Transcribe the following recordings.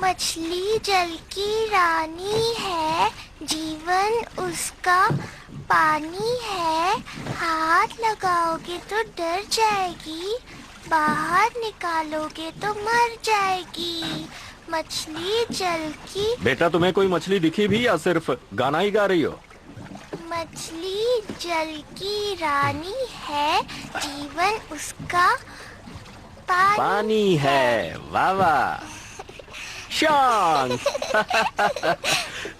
मछली जल की रानी है, जीवन उसका पानी है। हाथ लगाओगे तो डर जाएगी, बाहर निकालोगे तो मर जाएगी। मछली जल की। बेटा, तुम्हें कोई मछली दिखी भी या सिर्फ गाना ही गा रही हो? मछली जल की रानी है, जीवन उसका पानी है। वाह वाह शांत।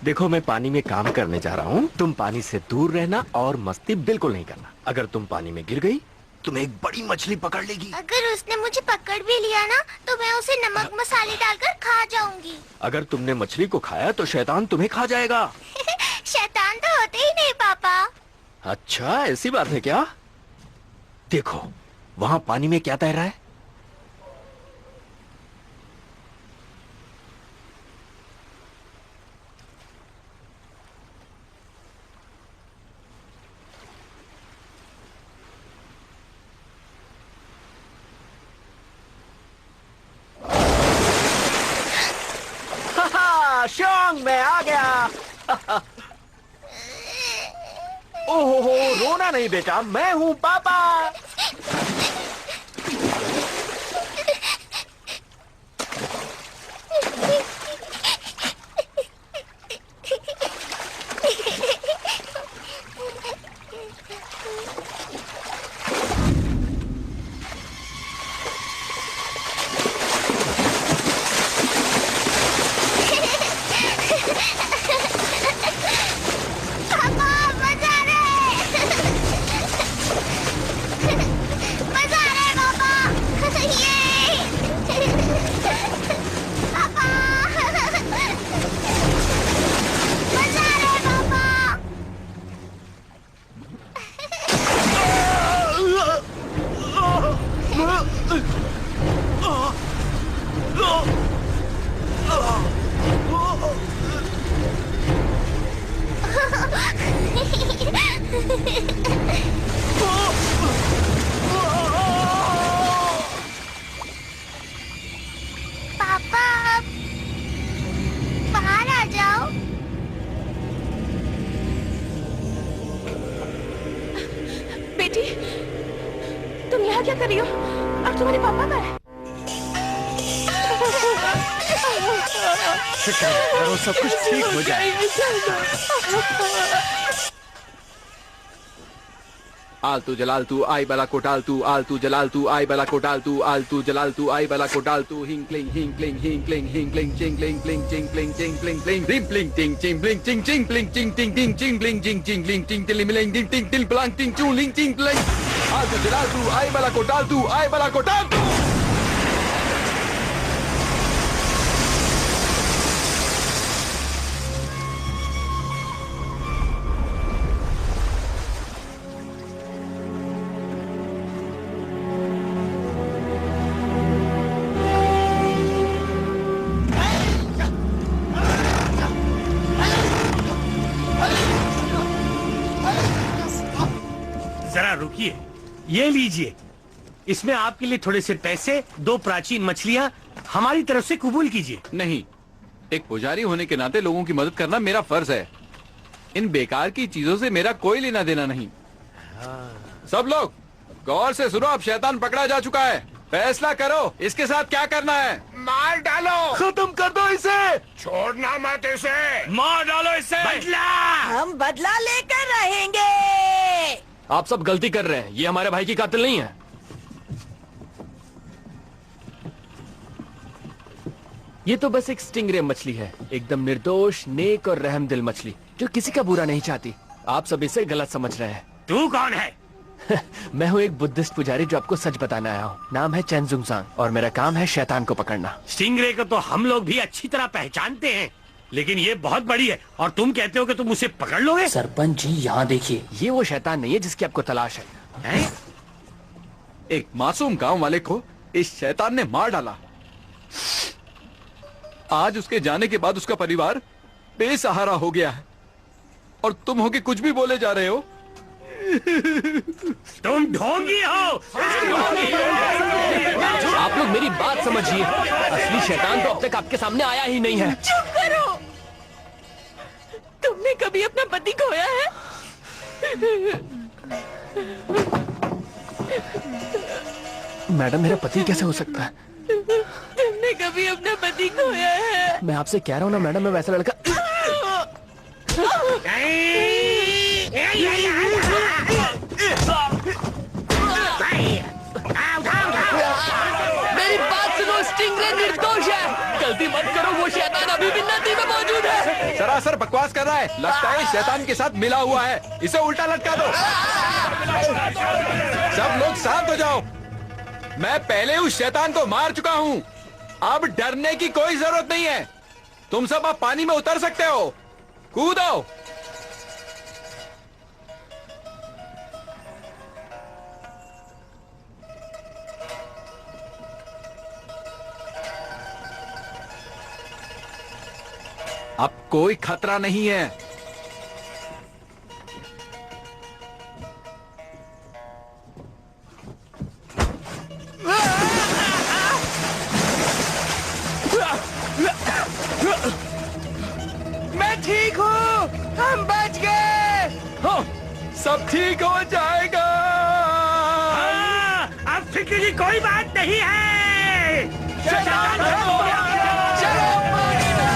देखो, मैं पानी में काम करने जा रहा हूँ। तुम पानी से दूर रहना और मस्ती बिल्कुल नहीं करना। अगर तुम पानी में गिर गई, तुम्हें एक बड़ी मछली पकड़ लेगी। अगर उसने मुझे पकड़ भी लिया ना, तो मैं उसे नमक मसाले डालकर खा जाऊंगी। अगर तुमने मछली को खाया तो शैतान तुम्हें खा जाएगा। शैतान तो होते ही नहीं पापा। अच्छा, ऐसी बात है क्या? देखो, वहाँ पानी में क्या तैर रहा है? शोंग, मैं आ गया। ओहो, रोना नहीं बेटा, मैं हूँ पापा। पापा, बाहर आ जाओ। बेटी, तुम यहाँ क्या कर रही हो? और तुम्हारे पापा कहाँ हैं? फिक्र मत करो, सब कुछ ठीक हो जाएगा। आलतू जलालतू आई बला कोटालतू, आलतू जलालतू आई बला कोटालतू, आलतू जलालतू आई बला कोटालतू, हिंक्लिंग हिंक्लिंग हिंक्लिंग हिंक्लिंग चिंगलिंग प्लिंग चिंगलिंग चिंगलिंग प्लिंग रिंप्लिंग टिंग चिंगलिंग चिंग चिंगलिंग चिंग टिंग टिंग चिंगलिंग चिंग चिंगलिंग चिंग टिलिमिलिंग टिंग टिंग टिल प्लांग टिंग चूलिंग चिंग प्लिंग। आलतू जलालतू आई बला कोटालतू, आई बला कोटालतू। जरा रुकिए, ये लीजिए। इसमें आपके लिए थोड़े से पैसे, 2 प्राचीन मछलियाँ हमारी तरफ से कबूल कीजिए। नहीं, एक पुजारी होने के नाते लोगों की मदद करना मेरा फर्ज है। इन बेकार की चीजों से मेरा कोई लेना देना नहीं। सब लोग गौर से सुनो, अब शैतान पकड़ा जा चुका है। फैसला करो, इसके साथ क्या करना है। मार डालो, खत्म कर दो इसे। छोड़ना मत इसे। मार डालो इसे। बदला। हम बदला लेकर रहेंगे। आप सब गलती कर रहे हैं, ये हमारे भाई की कातिल नहीं है। ये तो बस एक स्टिंगरे मछली है, एकदम निर्दोष, नेक और रहमदिल मछली, जो किसी का बुरा नहीं चाहती। आप सब इसे गलत समझ रहे हैं। तू कौन है? मैं हूँ एक बुद्धिस्ट पुजारी जो आपको सच बताने आया हूँ। नाम है चेन जुंगसांग और मेरा काम है शैतान को पकड़ना। स्टिंगरे को तो हम लोग भी अच्छी तरह पहचानते हैं, लेकिन ये बहुत बड़ी है और तुम कहते हो कि तुम उसे पकड़ लोगे? सरपंच जी, यहाँ देखिए, ये वो शैतान नहीं है जिसकी आपको तलाश है। एक मासूम गांव वाले को इस शैतान ने मार डाला। आज उसके जाने के बाद उसका परिवार बेसहारा हो गया है और तुम हो के कुछ भी बोले जा रहे हो। तुम ढोंगी हो। आप लोग मेरी बात समझिए, असली शैतान तो अब तक आपके सामने आया ही नहीं है। चुप करो। तुमने कभी अपना पति खोया है? मैडम, मेरा पति कैसे हो सकता है? तुमने कभी अपना पति खोया है? मैं आपसे कह रहा हूँ ना मैडम, मैं वैसा लड़का। मेरी बात सुनो, स्टिंगरे निर्दोष है। गलती मत करो, वो शैतान अभी भी नदी में मौजूद है। सरासर बकवास कर रहा है, लगता है शैतान के साथ मिला हुआ है। इसे उल्टा लटका दो। सब लोग शांत हो जाओ। मैं पहले उस शैतान को मार चुका हूँ। अब डरने की कोई जरूरत नहीं है। तुम सब अब पानी में उतर सकते हो। कूदो। अब कोई खतरा नहीं है। मैं ठीक हूँ, हम बच गए। हाँ, सब ठीक हो जाएगा। हाँ, अब फिक्र की कोई बात नहीं है। शैतान खत्म हो गया। चलो पानी में।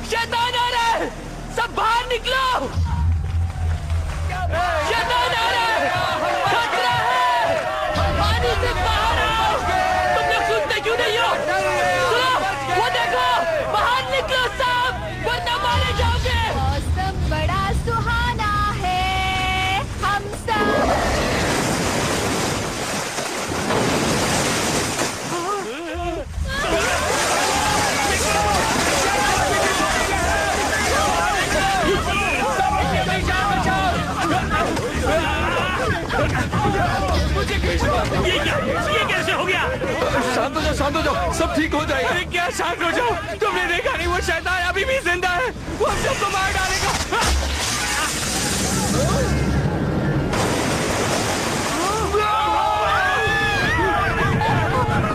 शैतान आ रहा है, सब बाहर निकलो। शैतान आ रहा है, खतरा है, पानी से बाहर आओ। तुम लोग सुनते क्यों नहीं हो? सुनो, वो देखो, बाहर निकलो सब, वरना मारे जाओगे। मौसम बड़ा सुहाना है, हम सब ये कैसे हो गया? शांत हो जाओ, शांत हो जाओ, सब ठीक हो जाएगा। अरे क्या शांत हो जाओ, तुमने देखा नहीं वो शैतान अभी भी जिंदा है, वो हम सबको मार डालेगा।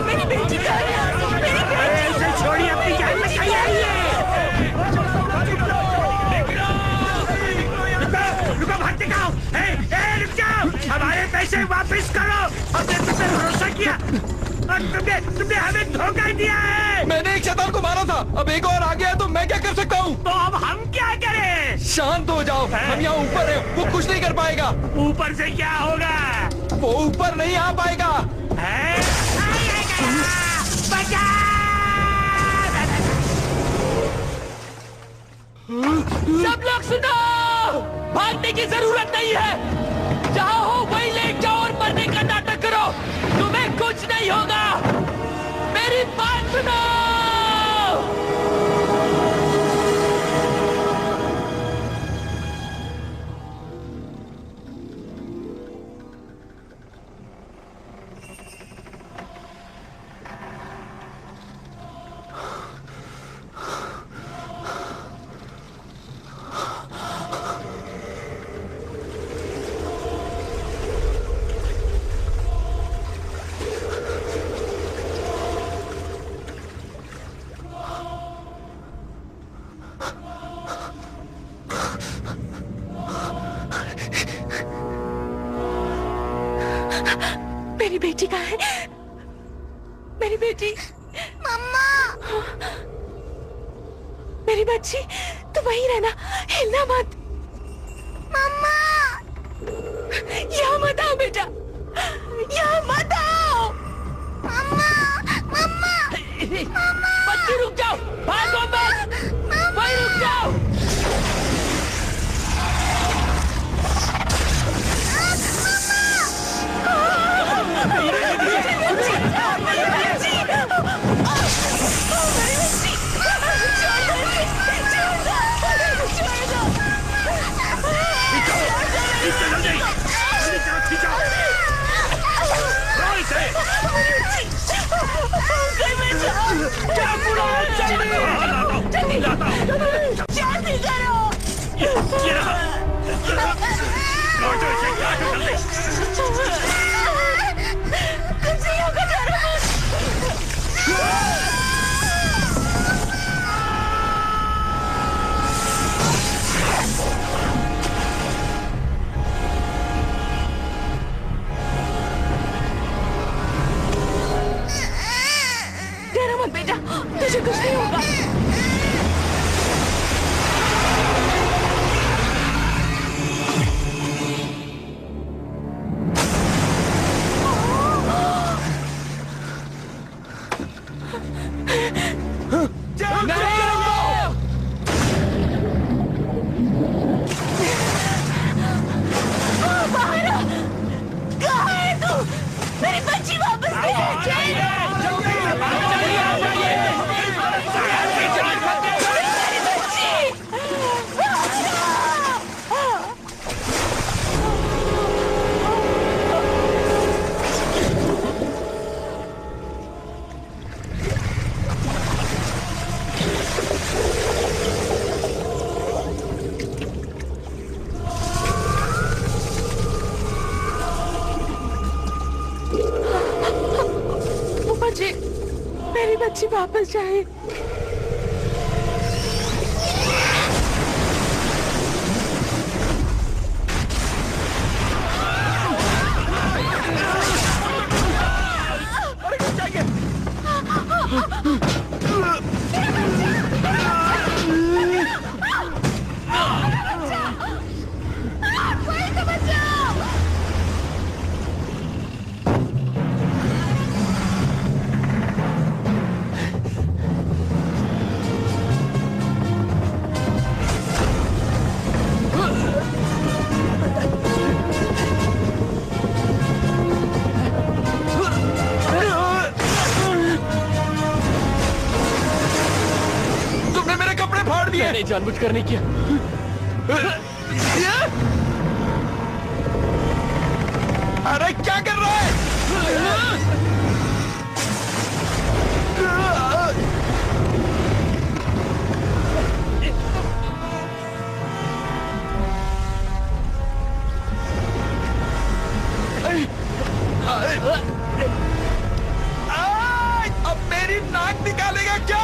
मेरी बेटी का इसे छोड़िए, अपनी जान बचाइए। रुको, भागते कहाँ हो? रुक जाओ, हमारे पैसे वापस करो। हमने तुम पे भरोसा किया और तुमने हमें धोखा दिया है। मैंने एक शैतान को मारा था, अब एक और आ गया तो मैं क्या कर सकता हूँ? तो अब हम क्या करें? शांत हो जाओ, हम यहाँ ऊपर हैं, वो कुछ नहीं कर पाएगा। ऊपर से क्या होगा? वो ऊपर नहीं आ पाएगा। सब लोग सुनो, भागने की जरूरत नहीं है। जहाँ हो वहीं लेट जाओ और मरने का नाटक करो, तुम्हें कुछ नहीं होगा। मेरी बात सुनो। बेटी कहाँ है? मेरी बेटी, मम्मा। मेरी बच्ची, तू वहीं रहना, हिलना मत। मम्मा। यहाँ मत आओ बेटा, यहाँ मत आओ। मम्मा। मम्मा। बच्ची रुक जाओ, भागो मत, वहीं रुक जाओ। जल्दी करो। कुछ नहीं होगा, डरो मत। डरो मत बेटा, तुझे कुछ नहीं होगा। कहाँ है तू? मेरी बच्ची वापस भेज। मुझे मेरी बच्ची वापस चाहिए। मैंने जानबूझकर नहीं किया। अरे क्या कर रहा है? अब मेरी नाक निकालेगा क्या?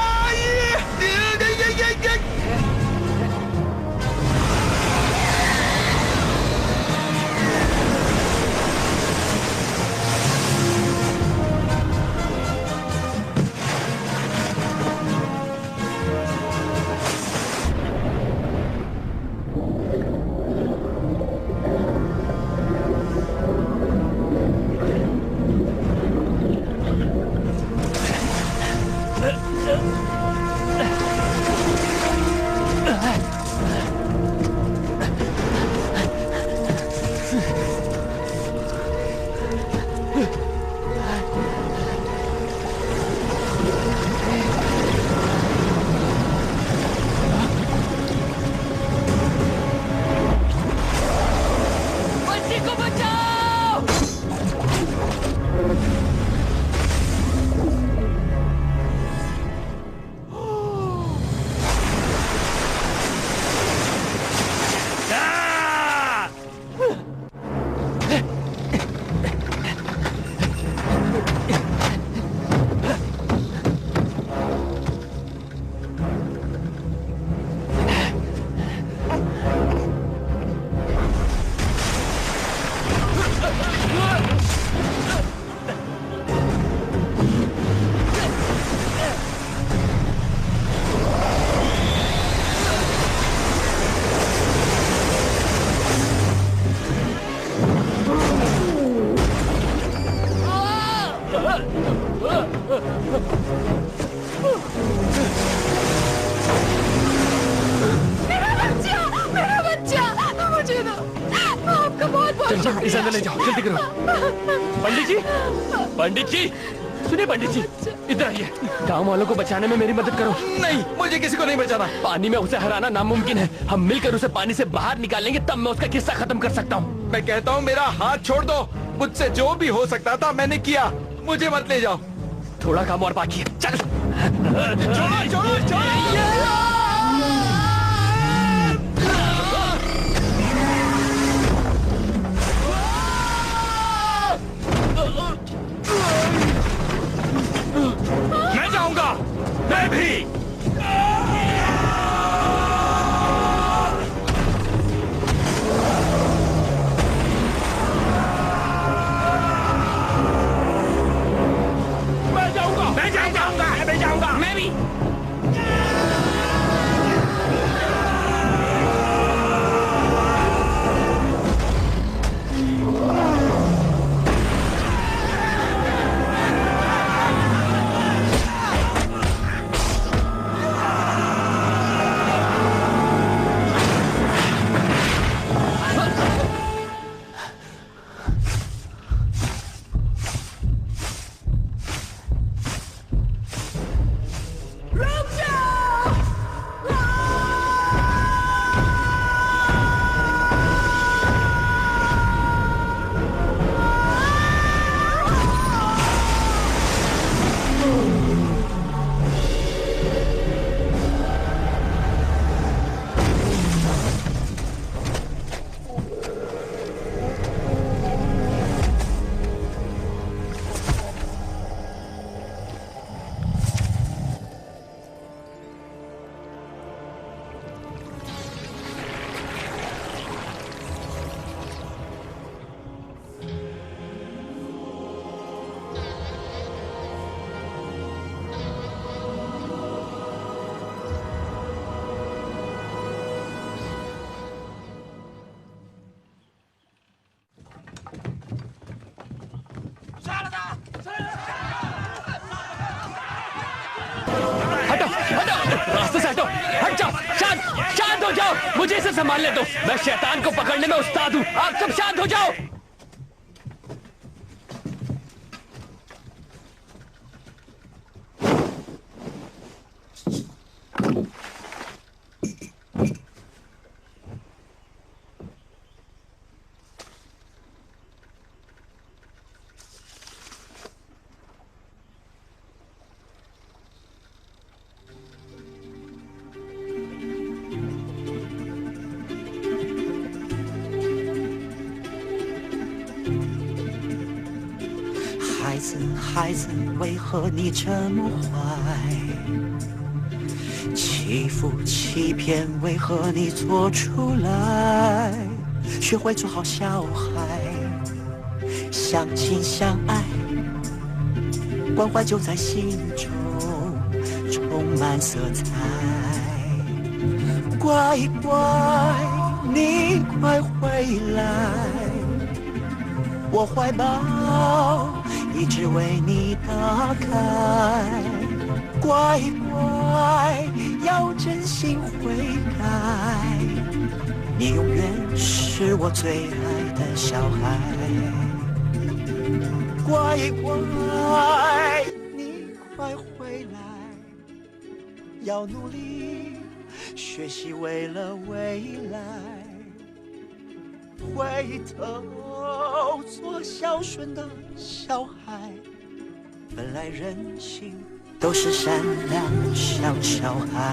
चल इसे अंदर ले जाओ, जल्दी करो। पंडित जी सुनिए पंडित जी, इधर आइए। गांव वालों को बचाने में मेरी मदद करो। नहीं, मुझे किसी को नहीं बचाना। पानी में उसे हराना नामुमकिन है। हम मिलकर उसे पानी से बाहर निकालेंगे, तब मैं उसका किस्सा खत्म कर सकता हूँ। मैं कहता हूँ मेरा हाथ छोड़ दो। मुझसे जो भी हो सकता था मैंने किया, मुझे मत ले जाओ। थोड़ा काम और बाकी है, चल। छोड़ो छोड़ो छोड़ो। मैं जाऊंगा। मैं भी। मैं जाऊंगा। मैं जाऊंगा। मैं जाऊंगा। मैं भी। रास्ते से हटो, हट जाओ, शांत हो जाओ। मुझे इसे संभालने दो, मैं शैतान को पकड़ने में उस्ताद हूँ। आप सब शांत हो जाओ।孩子，为何你这么坏？欺负欺骗，为何你做出来？学会做好小孩，相亲相爱，关怀就在心中充满色彩。乖乖，你快回来，我怀抱一直为你打开，乖乖，要真心悔改，你永远是我最爱的小孩。乖乖，你快回来，要努力学习，为了未来，回头做孝顺的小孩，本来人性都是善良的像小孩。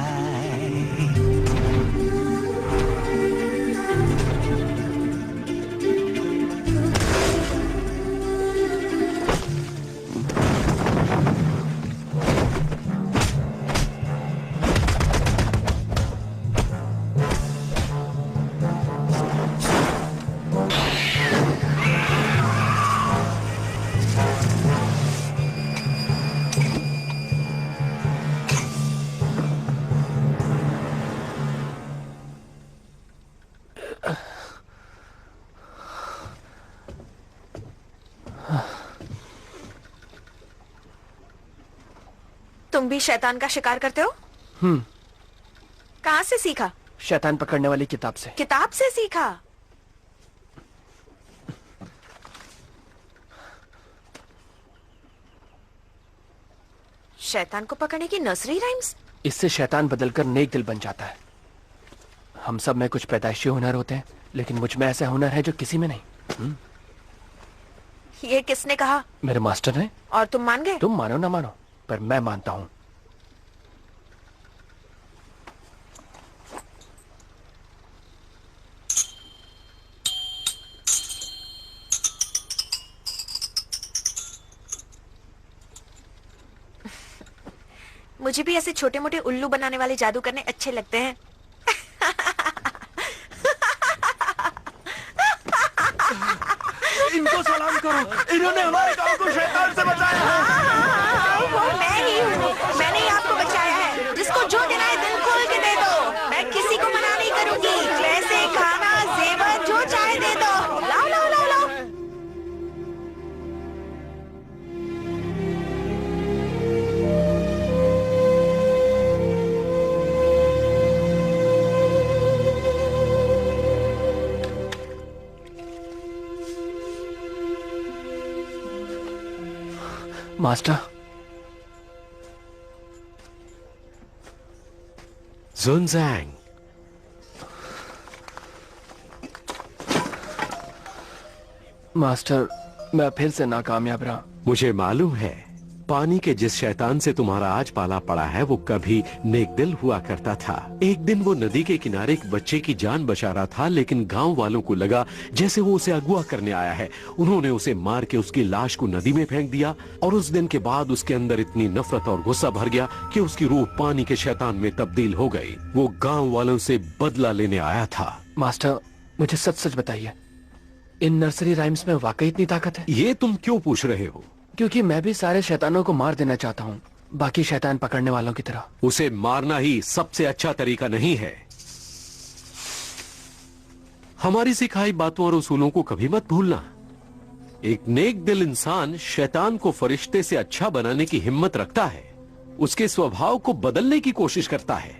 तुम भी शैतान का शिकार करते हो? कहाँ से सीखा? शैतान पकड़ने वाली किताब से। किताब से सीखा? शैतान को पकड़ने की नर्सरी राइम्स? इससे शैतान बदलकर नेक दिल बन जाता है। हम सब में कुछ पैदाइशी हुनर होते हैं, लेकिन मुझ में ऐसा हुनर है जो किसी में नहीं। ये किसने कहा? मेरे मास्टर ने। और तुम मान गए? तुम मानो ना मानो, पर मैं मानता हूँ। मुझे भी ऐसे छोटे मोटे उल्लू बनाने वाले जादू करने अच्छे लगते हैं। इनको सलाम करो, इन्होंने हमारे गांव को शैतान से बचाया है। वो मैं ही हूँ, मैंने ही आपको बचाया है। जिसको जो देना है दिल खोल के दे दो। मैं किसी को मना नहीं करूंगी। पैसे, खाना, जेवर जो चाहे दे दो। लाओ लाओ लाओ लाओ। मास्टर, जुनजैंग, मास्टर, मैं फिर से नाकामयाब रहा। मुझे मालूम है पानी के जिस शैतान से तुम्हारा आज पाला पड़ा है वो कभी नेकदिल हुआ करता था। एक दिन वो नदी के किनारे एक बच्चे की जान बचा रहा था, लेकिन गांव वालों को लगा जैसे वो उसे अगवा करने आया है। उन्होंने उसे मार के उसकी लाश को नदी में फेंक दिया और उस दिन के बाद उसके अंदर इतनी नफरत और गुस्सा भर गया कि उसकी रूह पानी के शैतान में तब्दील हो गई। वो गाँव वालों से बदला लेने आया था। मास्टर, मुझे सच सच बताइए, इन नर्सरी राइम्स में वाकई इतनी ताकत है? ये तुम क्यों पूछ रहे हो? क्योंकि मैं भी सारे शैतानों को मार देना चाहता हूँ, बाकी शैतान पकड़ने वालों की तरह। उसे मारना ही सबसे अच्छा तरीका नहीं है। हमारी सिखाई बातों और उसूलों को कभी मत भूलना। एक नेक दिल इंसान शैतान को फरिश्ते से अच्छा बनाने की हिम्मत रखता है, उसके स्वभाव को बदलने की कोशिश करता है।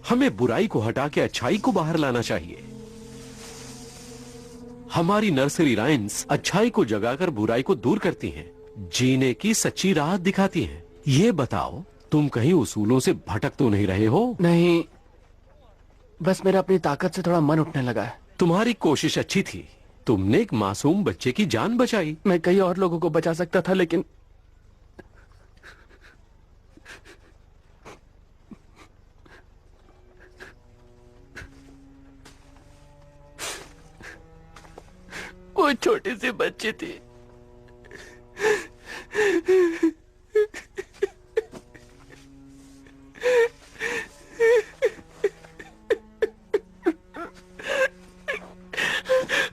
हमें बुराई को हटा के अच्छाई को बाहर लाना चाहिए। हमारी नर्सरी राइम्स अच्छाई को जगाकर बुराई को दूर करती हैं, जीने की सच्ची राह दिखाती हैं। ये बताओ, तुम कहीं उसूलों से भटक तो नहीं रहे हो? नहीं, बस मेरा अपनी ताकत से थोड़ा मन उठने लगा है। तुम्हारी कोशिश अच्छी थी, तुमने एक मासूम बच्चे की जान बचाई। मैं कई और लोगों को बचा सकता था, लेकिन वो छोटी सी बच्ची थी।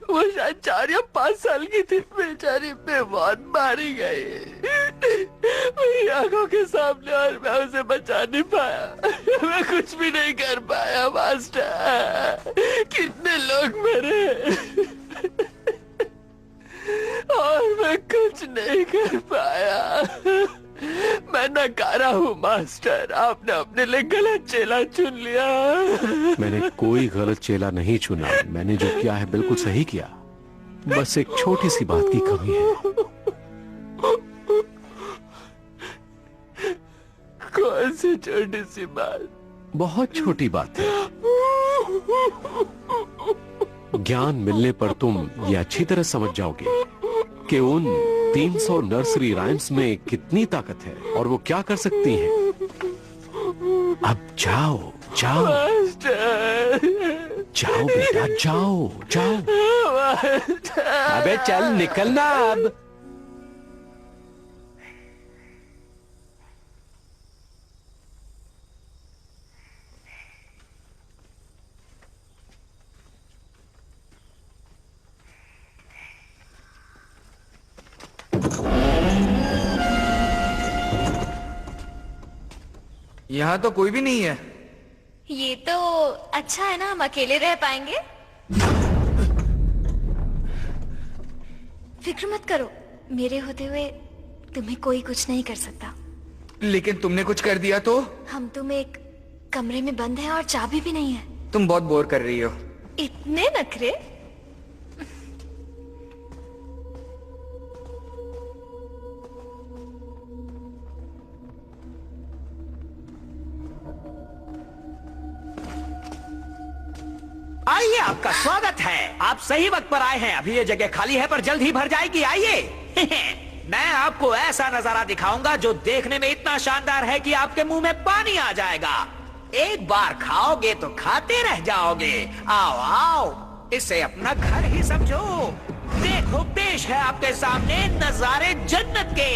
वो शायद 4 या 5 साल की थी। बेचारी बेमौत मारी गई मेरी आंखों के सामने, और मैं उसे बचा नहीं पाया। मैं कुछ भी नहीं कर पाया मास्टर। कितने लोग मरे और मैं कुछ नहीं कर पाया। मैं नकारा हूँ मास्टर, आपने अपने लिए गलत चेला चुन लिया। मैंने कोई गलत चेला नहीं चुना। मैंने जो किया है बिल्कुल सही किया। बस एक छोटी सी बात की कमी है। कौन सी छोटी सी बात? बहुत छोटी बात है। ज्ञान मिलने पर तुम ये अच्छी तरह समझ जाओगे कि उन 300 नर्सरी राइम्स में कितनी ताकत है और वो क्या कर सकती हैं। अब जाओ जाओ जाओ बेटा, जाओ जाओ। अबे चल निकलना अब। यहाँ तो कोई भी नहीं है। ये तो अच्छा है ना, हम अकेले रह पाएंगे। फिक्र मत करो, मेरे होते हुए तुम्हें कोई कुछ नहीं कर सकता। लेकिन तुमने कुछ कर दिया तो? हम तुम एक कमरे में बंद हैं और चाबी भी नहीं है। तुम बहुत बोर कर रही हो। इतने नखरे? स्वागत है, आप सही वक्त पर आए हैं। अभी ये जगह खाली है पर जल्द ही भर जाएगी, आइए। मैं आपको ऐसा नजारा दिखाऊंगा जो देखने में इतना शानदार है कि आपके मुंह में पानी आ जाएगा। एक बार खाओगे तो खाते रह जाओगे। आओ आओ, इसे अपना घर ही समझो। देखो, पेश है आपके सामने नजारे जन्नत के।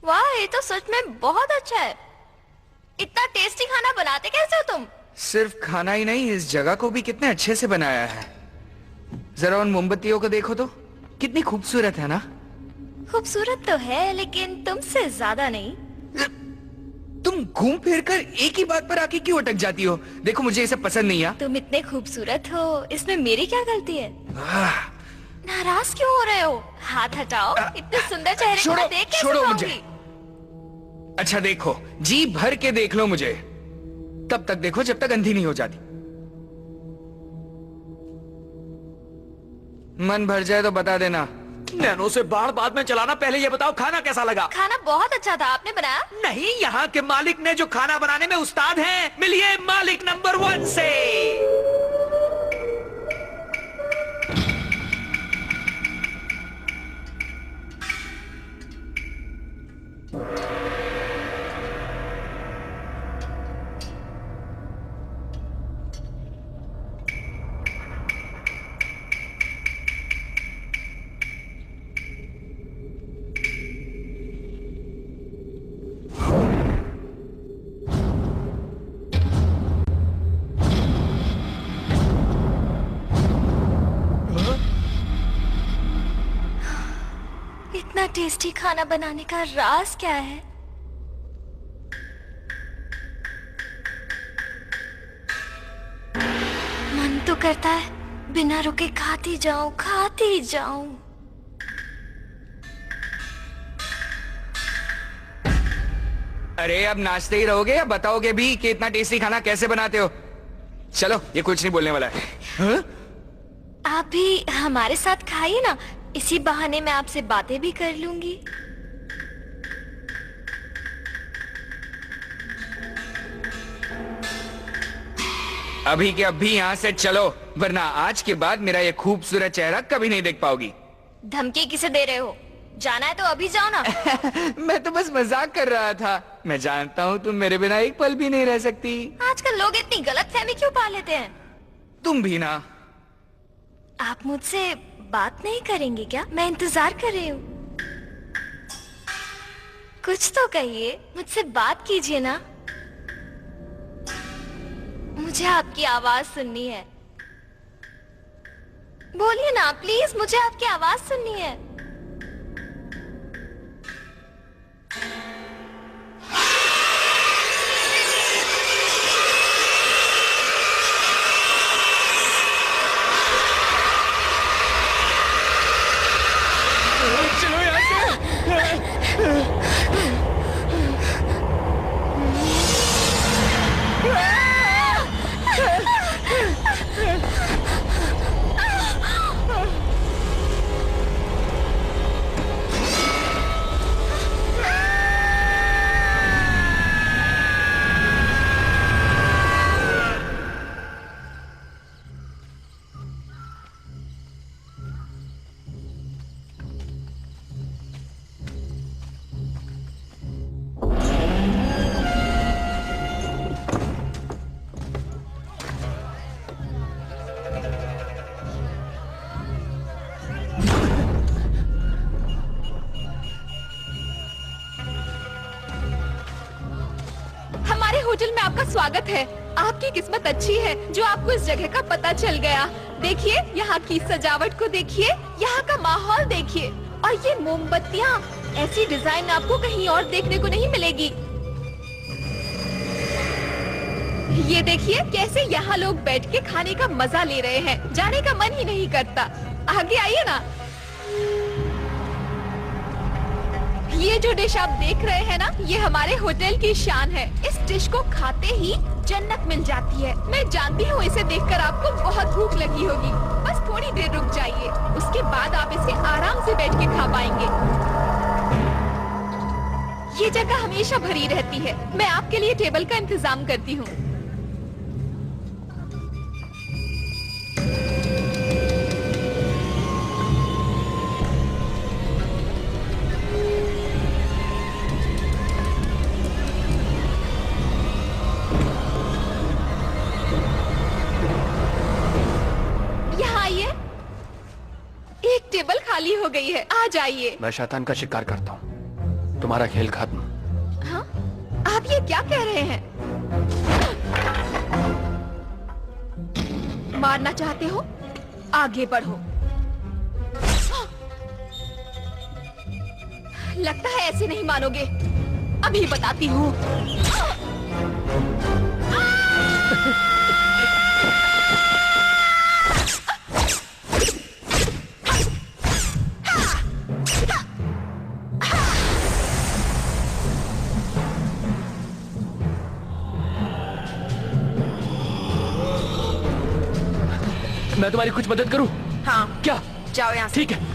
वाह, ये तो सच में बहुत अच्छा है। इतना टेस्टी खाना बनाते कैसे हो तुम? सिर्फ खाना ही नहीं, इस जगह को भी कितने अच्छे से बनाया है। जरा उन मोमबत्तियों को देखो तो, कितनी खूबसूरत है ना। खूबसूरत तो है, लेकिन तुमसे ज्यादा नहीं। तुम घूम फिर कर एक ही बात पर आके क्यों अटक जाती हो? देखो, मुझे ये सब पसंद नहीं है। तुम इतने खूबसूरत हो, इसमें मेरी क्या गलती है? नाराज क्यों हो रहे हो? हाथ हटाओ, इतने सुंदर चेहरे को मैं देख कैसे छोड़ो पाऊंगी? मुझे। अच्छा देखो, जी भर के देख लो मुझे। तब तक देखो जब तक अंधी नहीं हो जाती। मन भर जाए तो बता देना। नैनो से बाढ़ बाद में चलाना। पहले ये बताओ, खाना कैसा लगा? खाना बहुत अच्छा था। आपने बनाया? नहीं, यहाँ के मालिक ने जो खाना बनाने में उस्ताद हैं। मिलिए मालिक नंबर 1 से। इतना टेस्टी खाना बनाने का राज क्या है? मन तो करता है बिना रुके खाती जाऊं, खाती जाऊं। अरे अब नाचते ही रहोगे या बताओगे भी कि इतना टेस्टी खाना कैसे बनाते हो? चलो, ये कुछ नहीं बोलने वाला है। हाँ? आप भी हमारे साथ खाइए ना, इसी बहाने मैं आपसे बातें भी कर लूंगी। अभी के अभी यहाँ से चलो, वरना आज के बाद मेरा ये खूबसूरत चेहरा कभी नहीं देख पाओगी। धमकी किसे दे रहे हो? जाना है तो अभी जाओ ना। मैं तो बस मजाक कर रहा था। मैं जानता हूँ तुम मेरे बिना एक पल भी नहीं रह सकती। आजकल लोग इतनी गलतफहमी क्यों पा लेते हैं? तुम भी ना। आप मुझसे बात नहीं करेंगे क्या? मैं इंतजार कर रही हूँ। कुछ तो कहिए, मुझसे बात कीजिए ना। मुझे आपकी आवाज सुननी है। बोलिए ना प्लीज, मुझे आपकी आवाज सुननी है। चलो यहाँ से। होटल में आपका स्वागत है। आपकी किस्मत अच्छी है जो आपको इस जगह का पता चल गया। देखिए, यहाँ की सजावट को देखिए, यहाँ का माहौल देखिए, और ये मोमबत्तियाँ, ऐसी डिजाइन आपको कहीं और देखने को नहीं मिलेगी। ये देखिए कैसे यहाँ लोग बैठ के खाने का मजा ले रहे हैं। जाने का मन ही नहीं करता। आगे आइए ना। ये जो डिश आप देख रहे हैं ना, ये हमारे होटल की शान है। इस डिश को खाते ही जन्नत मिल जाती है। मैं जानती हूँ इसे देखकर आपको बहुत भूख लगी होगी। बस थोड़ी देर रुक जाइए, उसके बाद आप इसे आराम से बैठ के खा पाएंगे। ये जगह हमेशा भरी रहती है। मैं आपके लिए टेबल का इंतजाम करती हूँ। एक टेबल खाली हो गई है, आ जाइए। मैं शैतान का शिकार करता हूँ, तुम्हारा खेल खत्म। हाँ? आप ये क्या कह रहे हैं? मारना चाहते हो? आगे बढ़ो। लगता है ऐसे नहीं मानोगे। अभी बताती हूँ। मैं तुम्हारी कुछ मदद करूं? हाँ, क्या? जाओ यहाँ से। ठीक है।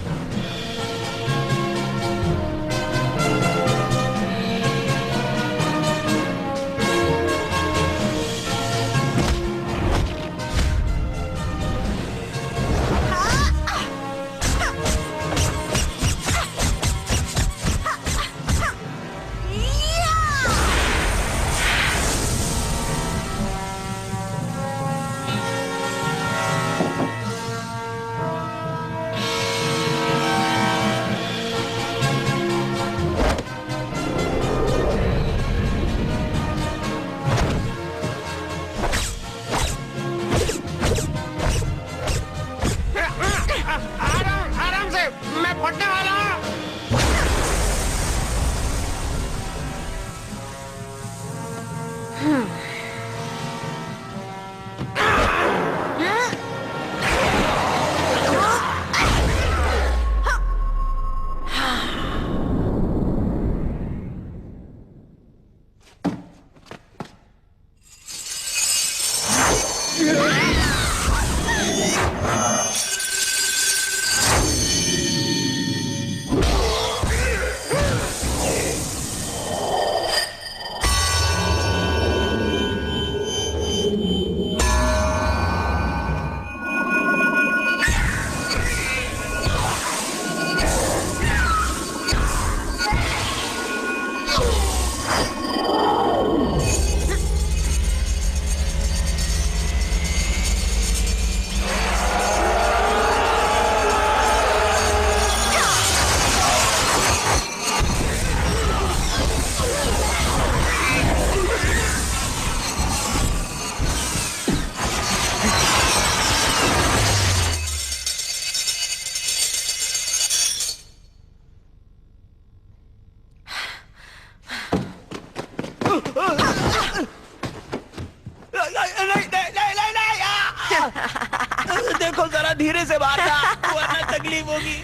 देखो जरा धीरे से मारना, वरना तकलीफ होगी।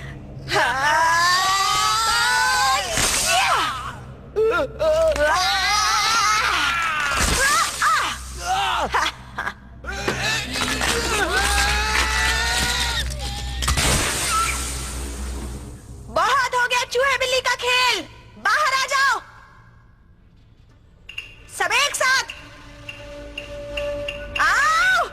बहुत हो गया चूहे बिल्ली का खेल, बाहर आ जाओ सब एक साथ। आओ।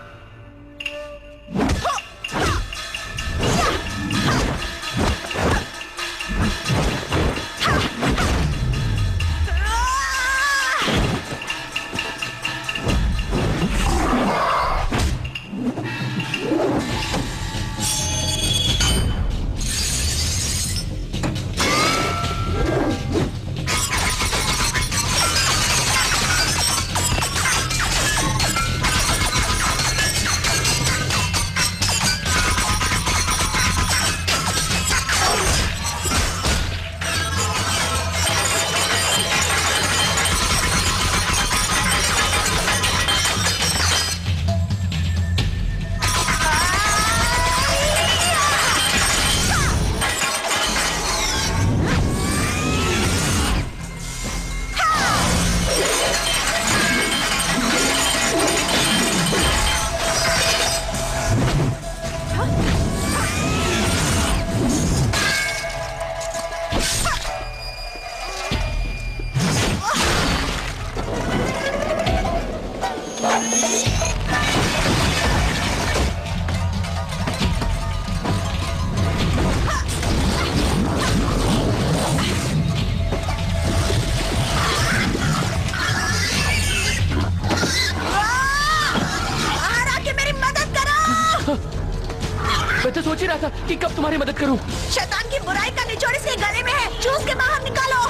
सोच ही रहा था कि कब तुम्हारी मदद करूं। शैतान की बुराई का निचोड़ इसके गले में है, चूस के बाहर निकालो।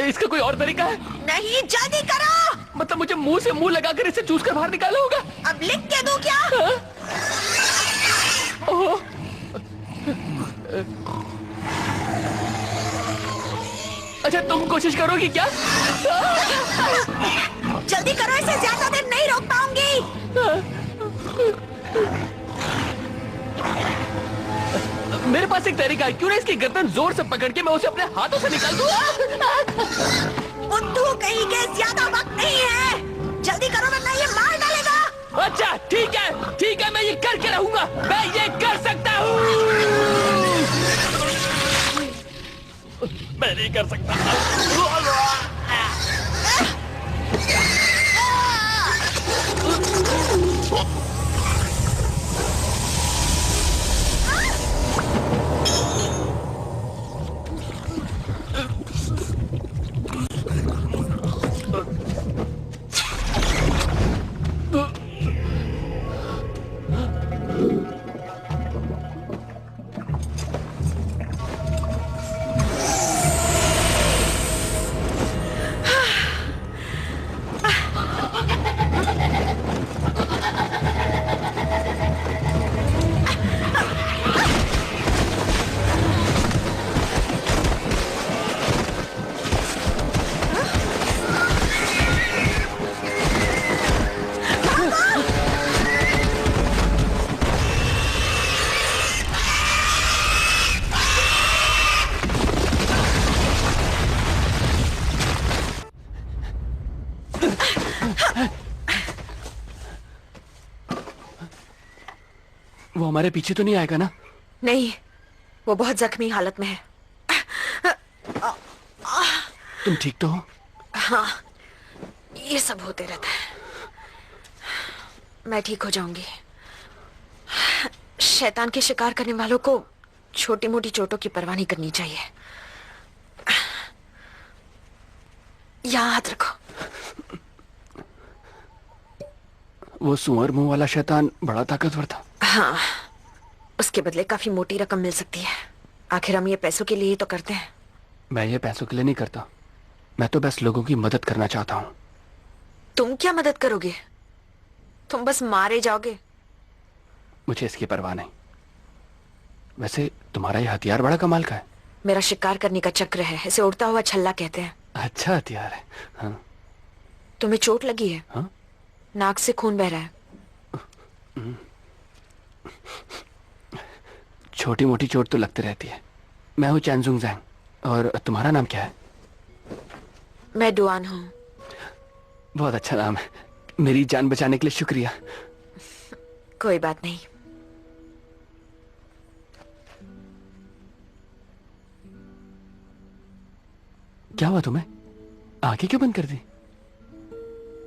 इसका कोई और तरीका है? नहीं, जल्दी करो। मतलब मुझे मुंह से मुंह लगाकर इसे चूस कर बाहर निकाला होगा? अब लिख के दूं क्या? ओह, अच्छा तुम कोशिश करोगी क्या? जल्दी करो, इसे ज्यादा देर नहीं रोक पाऊंगी। मेरे पास एक तरीका है, क्यों ना इसकी गर्दन जोर से पकड़ के मैं उसे अपने हाथों से निकाल दूं? बुद्धू कहीं के, ज्यादा वक्त नहीं है, जल्दी करो वरना ये मार डालेगा। अच्छा ठीक है, मैं ये करके रहूंगा, मैं ये कर सकता हूँ। मैं नहीं कर सकता। वो हमारे पीछे तो नहीं आएगा ना? नहीं, वो बहुत जख्मी हालत में है। तुम ठीक तो हो? हाँ, ये सब होते रहता है, मैं ठीक हो जाऊंगी। शैतान के शिकार करने वालों को छोटी मोटी चोटों की परवाह नहीं करनी चाहिए। यहाँ हाथ रखो। वो सुअर मुंह वाला शैतान बड़ा ताकतवर था। हाँ, उसके बदले काफी मोटी रकम मिल सकती है। आखिर हम ये पैसों के लिए ही तो करते हैं। मैं ये पैसों के लिए नहीं करता, मैं तो बस लोगों की मदद करना चाहता हूँ। तुम क्या मदद करोगे? तुम बस मारे जाओगे। मुझे इसकी परवाह नहीं। वैसे तुम्हारा ये हथियार बड़ा कमाल का है। मेरा शिकार करने का चक्र है, इसे उड़ता हुआ छल्ला कहते हैं। अच्छा हथियार है। हाँ। तुम्हें चोट लगी है? हाँ? नाक से खून बह रहा है। छोटी मोटी चोट तो लगती रहती है। मैं हूँ चैनजुंग जैंग, और तुम्हारा नाम क्या है? मैं डुआन हूँ। बहुत अच्छा नाम है। मेरी जान बचाने के लिए शुक्रिया। कोई बात नहीं। क्या हुआ तुम्हें? आंखें क्यों बंद कर दी?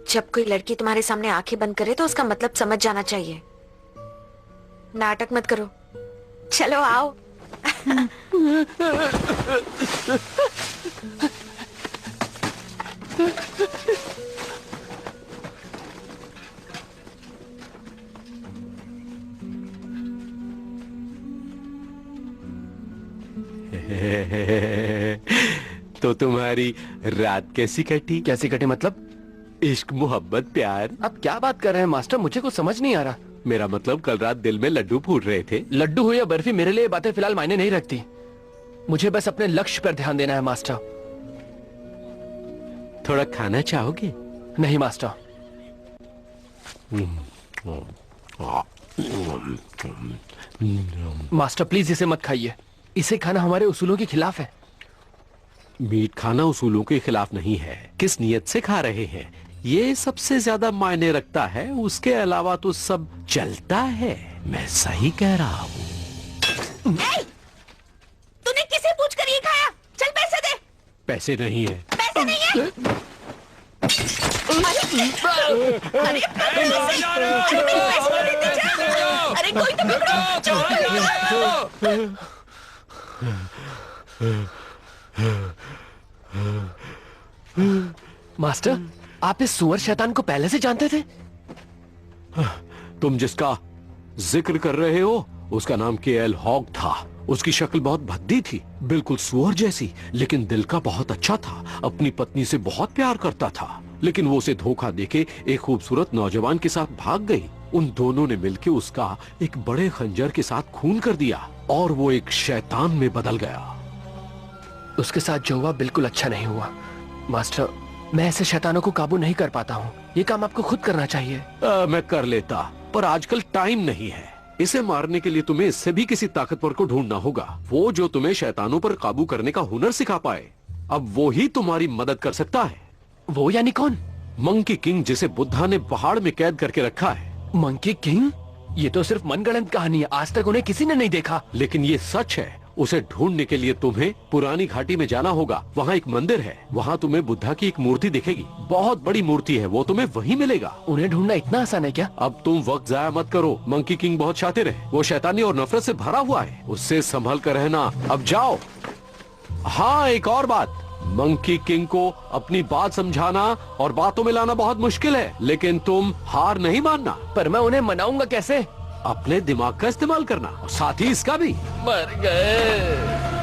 जब कोई लड़की तुम्हारे सामने आंखें बंद करे तो उसका मतलब समझ जाना चाहिए। नाटक मत करो, चलो आओ। तो तुम्हारी रात कैसी कटी? कैसी कटी मतलब? इश्क, मोहब्बत, प्यार। अब क्या बात कर रहे हैं मास्टर? मुझे कुछ समझ नहीं आ रहा। मेरा मतलब कल रात दिल में लड्डू फूट रहे थे। लड्डू हो या बर्फी, मेरे लिए बातें फिलहाल मायने नहीं रखती। मुझे बस अपने लक्ष्य पर ध्यान देना है मास्टर। थोड़ा खाना चाहोगे? नहीं मास्टर। मास्टर प्लीज इसे मत खाइए, इसे खाना हमारे उसूलों के खिलाफ है। मीट खाना उसूलों के खिलाफ नहीं है। किस नियत से खा रहे हैं, ये सबसे ज्यादा मायने रखता है। उसके अलावा तो सब चलता है। मैं सही कह रहा हूँ। तूने किसे पूछकर ये खाया? चल पैसे दे। पैसे नहीं है। पैसे नहीं है? अरे अरे कोई तो पकड़ो। मास्टर, आप इस सुअर शैतान को पहले से जानते थे? तुम जिसका जिक्र कर रहे हो उसका नाम केएल हॉग था। उसकी शक्ल बहुत भद्दी थी, बिल्कुल सुअर जैसी, लेकिन दिल का बहुत अच्छा था। अपनी पत्नी से बहुत प्यार करता था, लेकिन वो उसे धोखा देके एक खूबसूरत नौजवान के साथ भाग गई। उन दोनों ने मिलकर उसका एक बड़े खंजर के साथ खून कर दिया और वो एक शैतान में बदल गया। उसके साथ जो हुआ बिल्कुल अच्छा नहीं हुआ मास्टर। मैं ऐसे शैतानों को काबू नहीं कर पाता हूँ। ये काम आपको खुद करना चाहिए। मैं कर लेता, पर आजकल टाइम नहीं है। इसे मारने के लिए तुम्हें इससे भी किसी ताकतवर को ढूंढना होगा, वो जो तुम्हें शैतानों पर काबू करने का हुनर सिखा पाए। अब वो ही तुम्हारी मदद कर सकता है। वो यानी कौन? मंकी किंग, जिसे बुद्धा ने पहाड़ में कैद करके रखा है। Monkey king? ये तो सिर्फ मनगढ़ंत कहानी है, आज तक उन्हें किसी ने नहीं देखा। लेकिन ये सच है। उसे ढूंढने के लिए तुम्हें पुरानी घाटी में जाना होगा। वहाँ एक मंदिर है, वहाँ तुम्हें बुद्धा की एक मूर्ति दिखेगी। बहुत बड़ी मूर्ति है, वो तुम्हें वहीं मिलेगा। उन्हें ढूंढना इतना आसान है क्या? अब तुम वक्त जाया मत करो। मंकी किंग बहुत शातिर है, वो शैतानी और नफरत से भरा हुआ है। उससे संभल कर रहना। अब जाओ। हाँ, एक और बात, मंकी किंग को अपनी बात समझाना और बातों में लाना बहुत मुश्किल है, लेकिन तुम हार नहीं मानना। पर मैं उन्हें मनाऊंगा कैसे? अपने दिमाग का इस्तेमाल करना और साथ ही इसका भी। मर गए।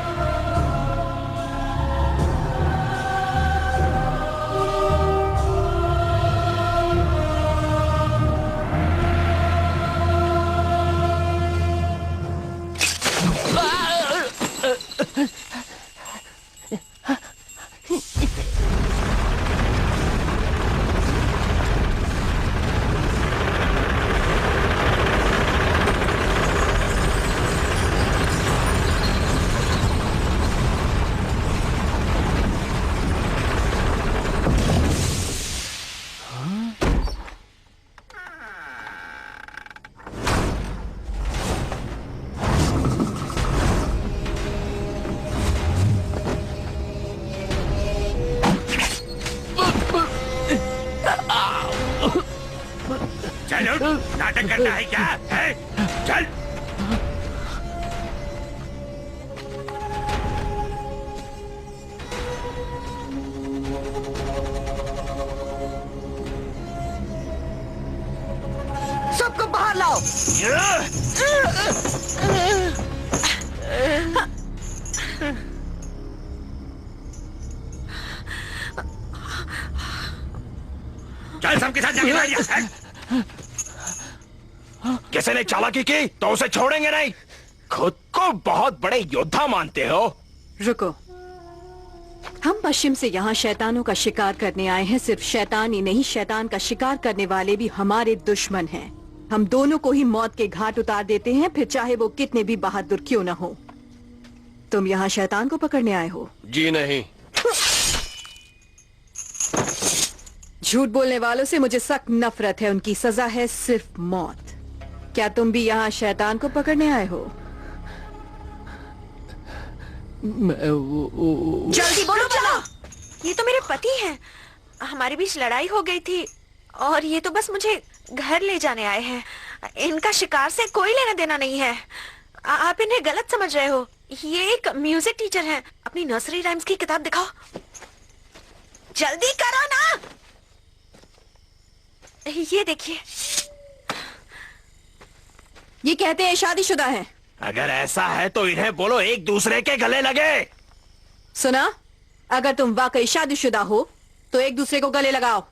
नाटक करना है क्या है? चल। सबको बाहर लाओ। चल, सबके साथ जाके बैठ जा। किसी ने चालाकी की तो उसे छोड़ेंगे नहीं। खुद को बहुत बड़े योद्धा मानते हो। रुको, हम पश्चिम से यहाँ शैतानों का शिकार करने आए हैं। सिर्फ शैतान ही नहीं, शैतान का शिकार करने वाले भी हमारे दुश्मन हैं। हम दोनों को ही मौत के घाट उतार देते हैं, फिर चाहे वो कितने भी बहादुर क्यों न हो। तुम यहाँ शैतान को पकड़ने आए हो? जी नहीं। झूठ बोलने वालों से मुझे सख्त नफरत है। उनकी सजा है सिर्फ मौत। क्या तुम भी यहाँ शैतान को पकड़ने आए हो? जल्दी बोलो। चलो, ये तो मेरे पति हैं। हमारे बीच लड़ाई हो गई थी और ये तो बस मुझे घर ले जाने आए हैं। इनका शिकार से कोई लेना देना नहीं है। आप इन्हें गलत समझ रहे हो। ये एक म्यूजिक टीचर हैं। अपनी नर्सरी राइम्स की किताब दिखाओ। जल्दी करो ना। ये देखिए, ये कहते हैं शादीशुदा है। अगर ऐसा है तो इन्हें बोलो एक दूसरे के गले लगे। सुना, अगर तुम वाकई शादीशुदा हो तो एक दूसरे को गले लगाओ।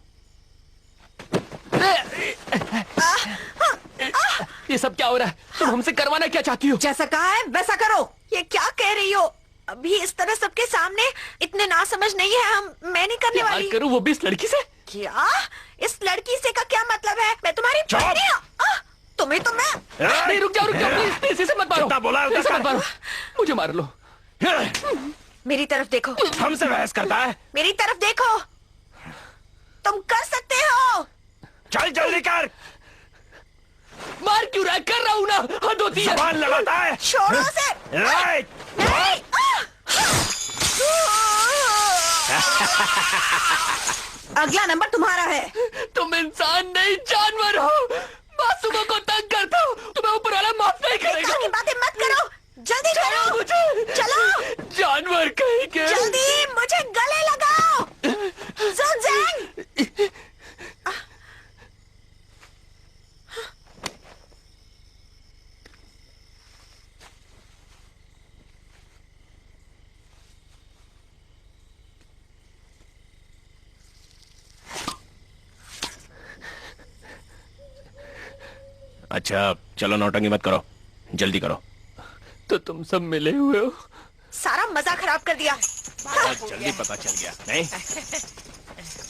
ये सब क्या हो रहा है? तुम हमसे करवाना क्या चाहती हो? जैसा कहा है वैसा करो। ये क्या कह रही हो? अभी इस तरह सबके सामने इतने ना समझ नहीं है। मैं नहीं करने वाली। करूं वो भी इस लड़की से? क्या? इस लड़की से का क्या मतलब है? मैं तुम्हारी पत्नी हूं। तुम्हें तो मैं नहीं, रुक जाओ प्लीज, इसे मत मारो। बोला इसे मत मारो, मुझे मार लो। मेरी तरफ देखो। हमसे बहस करता है। मेरी तरफ देखो। तुम कर सकते हो। चल जल्दी कर। मार क्यों रहा है? कर रहा हूं ना। हद होती है। जबान लगाता है। छोड़ो उसे। राइट। अगला नंबर तुम्हारा है। तुम इंसान नहीं जानवर हो। मासूमों को तंग करता हो। तुम्हें ऊपर वाला माफ नहीं करेगा। की बातें मत करो। जल्दी करो। मुझे चलो। जानवर कहीं के। जल्दी मुझे गले लगाओ। सुनजेंग। अच्छा चलो नौटंकी मत करो, जल्दी करो। तो तुम सब मिले हुए हो? सारा मजा खराब कर दिया। बहुत जल्दी पता चल गया। नहीं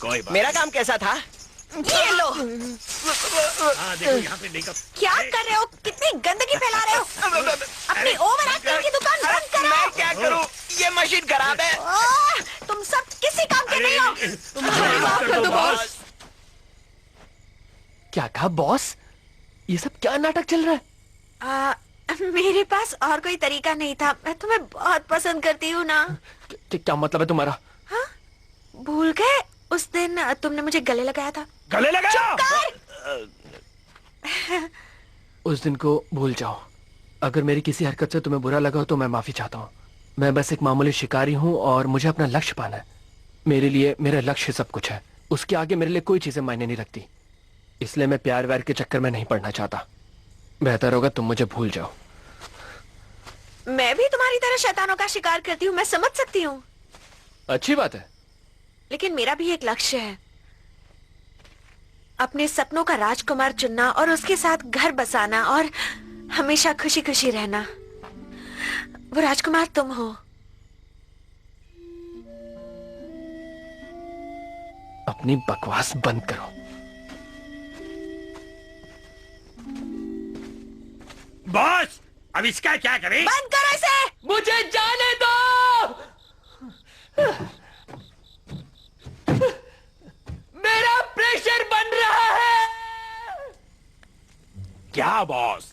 कोई बात। मेरा काम कैसा था? ये लो। देखो यहाँ पे मेकअप। क्या कर रहे हो? कितनी गंदगी फैला रहे हो? अपनी ओवर एक्टिंग की दुकान बंद करो। मैं क्या करूं? ये मशीन खराब है। तुम सब किसी काम के नहीं हो। मुझे माफ कर दो बॉस। क्या कहा बॉस? ये सब क्या नाटक चल रहा है? मेरे पास और कोई तरीका नहीं था। मैं तुम्हें बहुत पसंद करती हूँ ना। क्या मतलब है तुम्हारा? हाँ? भूल गए उस दिन तुमने मुझे गले लगाया था। गले लगाया? उस दिन को भूल जाओ। अगर मेरी किसी हरकत से तुम्हें बुरा लगा तो मैं माफी चाहता हूँ। मैं बस एक मामूली शिकारी हूँ और मुझे अपना लक्ष्य पाना है। मेरे लिए मेरा लक्ष्य सब कुछ है। उसके आगे मेरे लिए कोई चीजें मायने नहीं रखती। इसलिए मैं प्यार व्यार के चक्कर में नहीं पड़ना चाहता। बेहतर होगा तुम मुझे भूल जाओ। मैं भी तुम्हारी तरह शैतानों का शिकार करती हूँ, मैं समझ सकती हूँ। अच्छी बात है। लेकिन मेरा भी एक लक्ष्य है, अपने सपनों का राजकुमार चुनना और उसके साथ घर बसाना और हमेशा खुशी खुशी रहना। वो राजकुमार तुम हो। अपनी बकवास बंद करो। बॉस अब इसका क्या करें? बंद करो इसे। मुझे जाने दो। मेरा प्रेशर बन रहा है। क्या बॉस,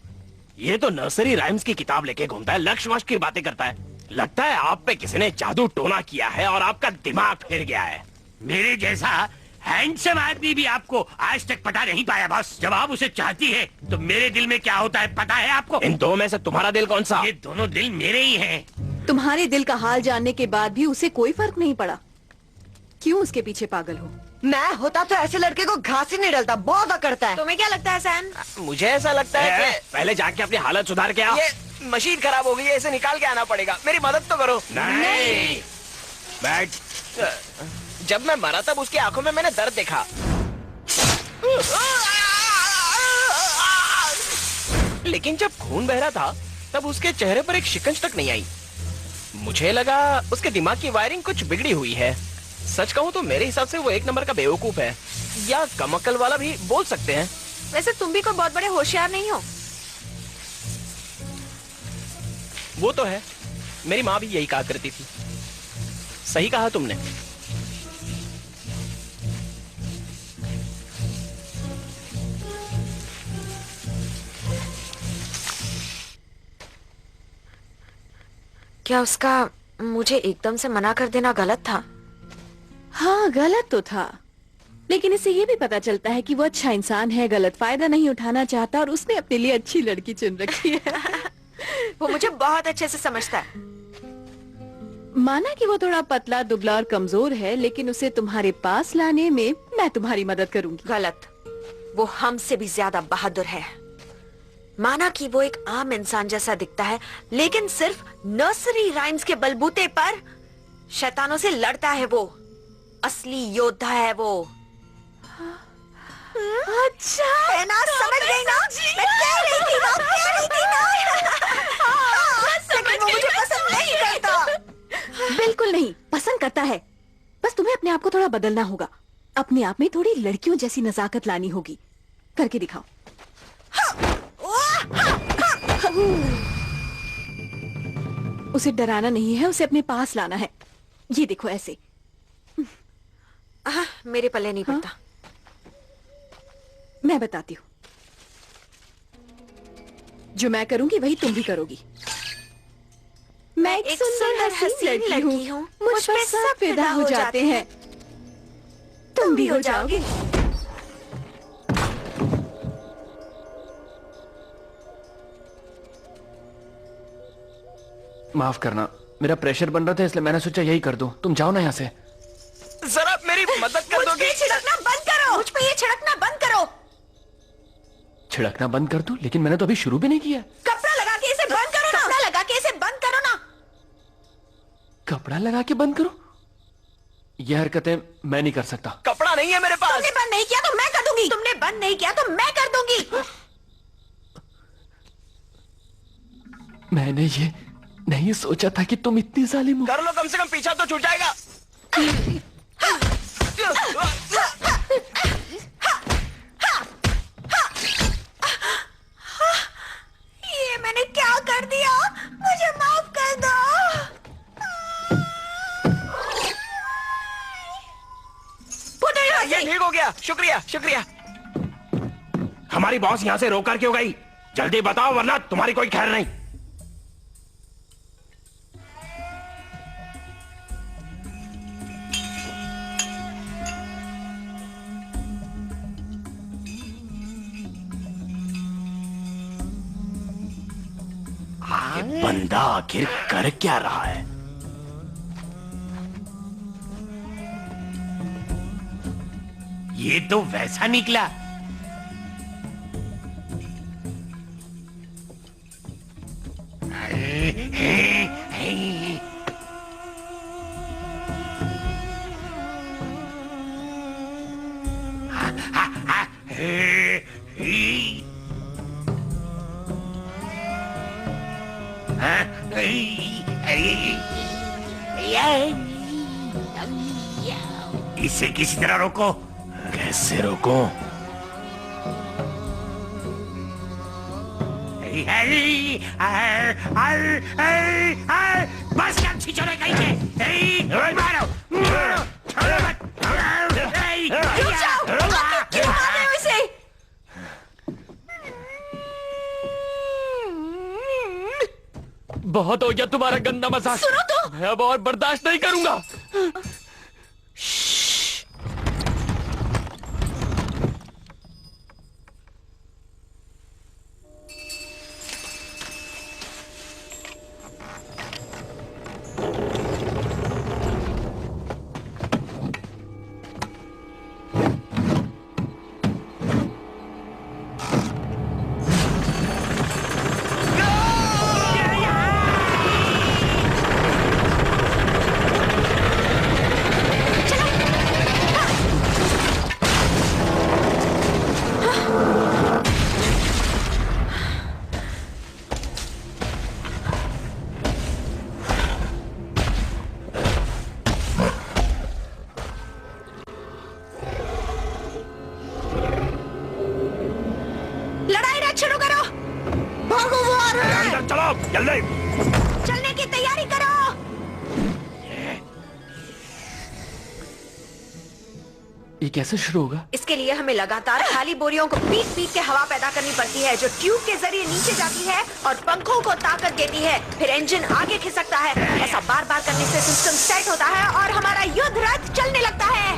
ये तो नर्सरी राइम्स की किताब लेके घूमता है, लक्ष्य वक्ष की बातें करता है। लगता है आप पे किसी ने जादू टोना किया है और आपका दिमाग फिर गया है। मेरे जैसा हैंडसम आदमी भी आपको आज तक पता नहीं पाया बॉस। जब आप उसे चाहती है तो मेरे दिल में क्या होता है पता है आपको? इन दो में से तुम्हारा दिल कौन सा? ये दोनों दिल मेरे ही हैं। तुम्हारे दिल का हाल जानने के बाद भी उसे कोई फर्क नहीं पड़ा। क्यों उसके पीछे पागल हो? मैं होता तो ऐसे लड़के को घास ही नहीं डलता, बहुत करता है। तुम्हें क्या लगता है सैन? मुझे ऐसा लगता है कि पहले जाके अपनी हालत सुधार के आओ। ये मशीन खराब हो गई है, इसे निकाल के आना पड़ेगा। मेरी मदद तो करो। नहीं। बैठ। जब मैं मरा तब उसकी आंखों में मैंने दर्द देखा। लेकिन जब खून बह रहा था तब उसके चेहरे पर एक शिकंज तक नहीं आई। मुझे लगा उसके दिमाग की वायरिंग कुछ बिगड़ी हुई है। सच कहूँ तो मेरे हिसाब से वो एक नंबर का बेवकूफ है, या कम अक्ल वाला भी बोल सकते हैं। वैसे तुम भी कोई बहुत बड़े होशियार नहीं हो। वो तो है, मेरी माँ भी यही कहा करती थी। सही कहा तुमने। क्या उसका मुझे एकदम से मना कर देना गलत था? हाँ, गलत तो था, लेकिन इससे ये भी पता चलता है कि वो अच्छा इंसान है, गलत फायदा नहीं उठाना चाहता और उसने अपने लिए अच्छी लड़की चुन रखी है। वो मुझे बहुत अच्छे से समझता है। माना कि वो थोड़ा पतला, दुबला और कमजोर है, लेकिन उसे तुम्हारे पास लाने में मैं तुम्हारी मदद करूंगी। गलत, वो हमसे भी ज्यादा बहादुर है। माना कि वो एक आम इंसान जैसा दिखता है, लेकिन सिर्फ नर्सरी राइम्स के बलबूते पर शैतानों से लड़ता है। वो असली योद्धा है वो। अच्छा, है ना? समझ गई ना? मैं कह रही थी ना, कह रही थी ना। लेकिन वो मुझे पसंद नहीं करता। बिल्कुल नहीं, पसंद करता है। बस तुम्हें अपने आप को थोड़ा बदलना होगा। अपने आप में थोड़ी लड़कियों जैसी नजाकत लानी होगी। करके दिखाओ। उसे डराना नहीं है, उसे अपने पास लाना है। ये देखो ऐसे। मेरे पल्ले नहीं पड़ता। मैं बताती हूँ, जो मैं करूंगी वही तुम भी करोगी। मैं एक सुंदर हसीन लड़की हूँ, मुझ पर सब फिदा हो जाते हैं। तुम भी हो जाओगी। माफ करना, मेरा प्रेशर बन रहा था इसलिए मैंने सोचा यही कर दूं। तुम जाओ ना यहाँ से। जरा मेरी मदद कर दोगे? मुझ पे छिड़कना बंद करो। मुझ पे ये छिड़कना बंद करो। छिड़कना बंद कर दूं? लेकिन मैंने तो अभी शुरू भी नहीं किया। कपड़ा लगा के इसे बंद करो ना। कपड़ा लगा के इसे बंद करो ना। कपड़ा लगा के बंद करो? ये हरकतें मैं नहीं कर सकता। कपड़ा नहीं है मेरे पास। तुमने बंद नहीं किया तो मैं कर दूंगी। तुमने बंद नहीं किया तो मैं कर दूंगी। मैंने ये नहीं सोचा था कि तुम इतनी जालिम हो। कर लो, कम से कम पीछा तो छूट जाएगा। ये मैंने क्या कर दिया? मुझे माफ कर दो। ये ठीक हो गया, शुक्रिया शुक्रिया। हमारी बॉस यहाँ से रोकर क्यों गई? जल्दी बताओ वरना तुम्हारी कोई खैर नहीं। ये बंदा आखिर कर क्या रहा है? ये तो वैसा निकला। इसे किसी तरह रोको। कैसे रोको? बस कर छिछोरे कहीं के। मारो मारो, छोड़ो मत। रुक जाओ, आप क्यों मार रहे हो इसे? बहुत हो गया तुम्हारा गंदा मजाक। सुनो तो। मैं अब और बर्दाश्त नहीं करूंगा। जल्दी चलने की तैयारी करो। ये कैसे शुरू होगा? इसके लिए हमें लगातार खाली बोरियों को पीट पीट के हवा पैदा करनी पड़ती है, जो ट्यूब के जरिए नीचे जाती है और पंखों को ताकत देती है। फिर इंजन आगे खिसकता है। ऐसा बार बार करने से सिस्टम सेट होता है और हमारा युद्ध रथ चलने लगता है।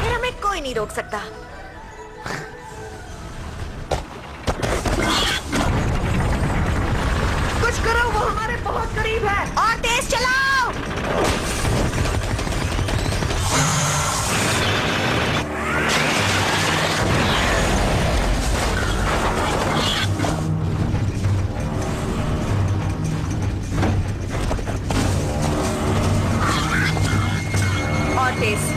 फिर हमें कोई नहीं रोक सकता। कुछ करो, वो हमारे बहुत करीब है। और तेज चलाओ। और तेज।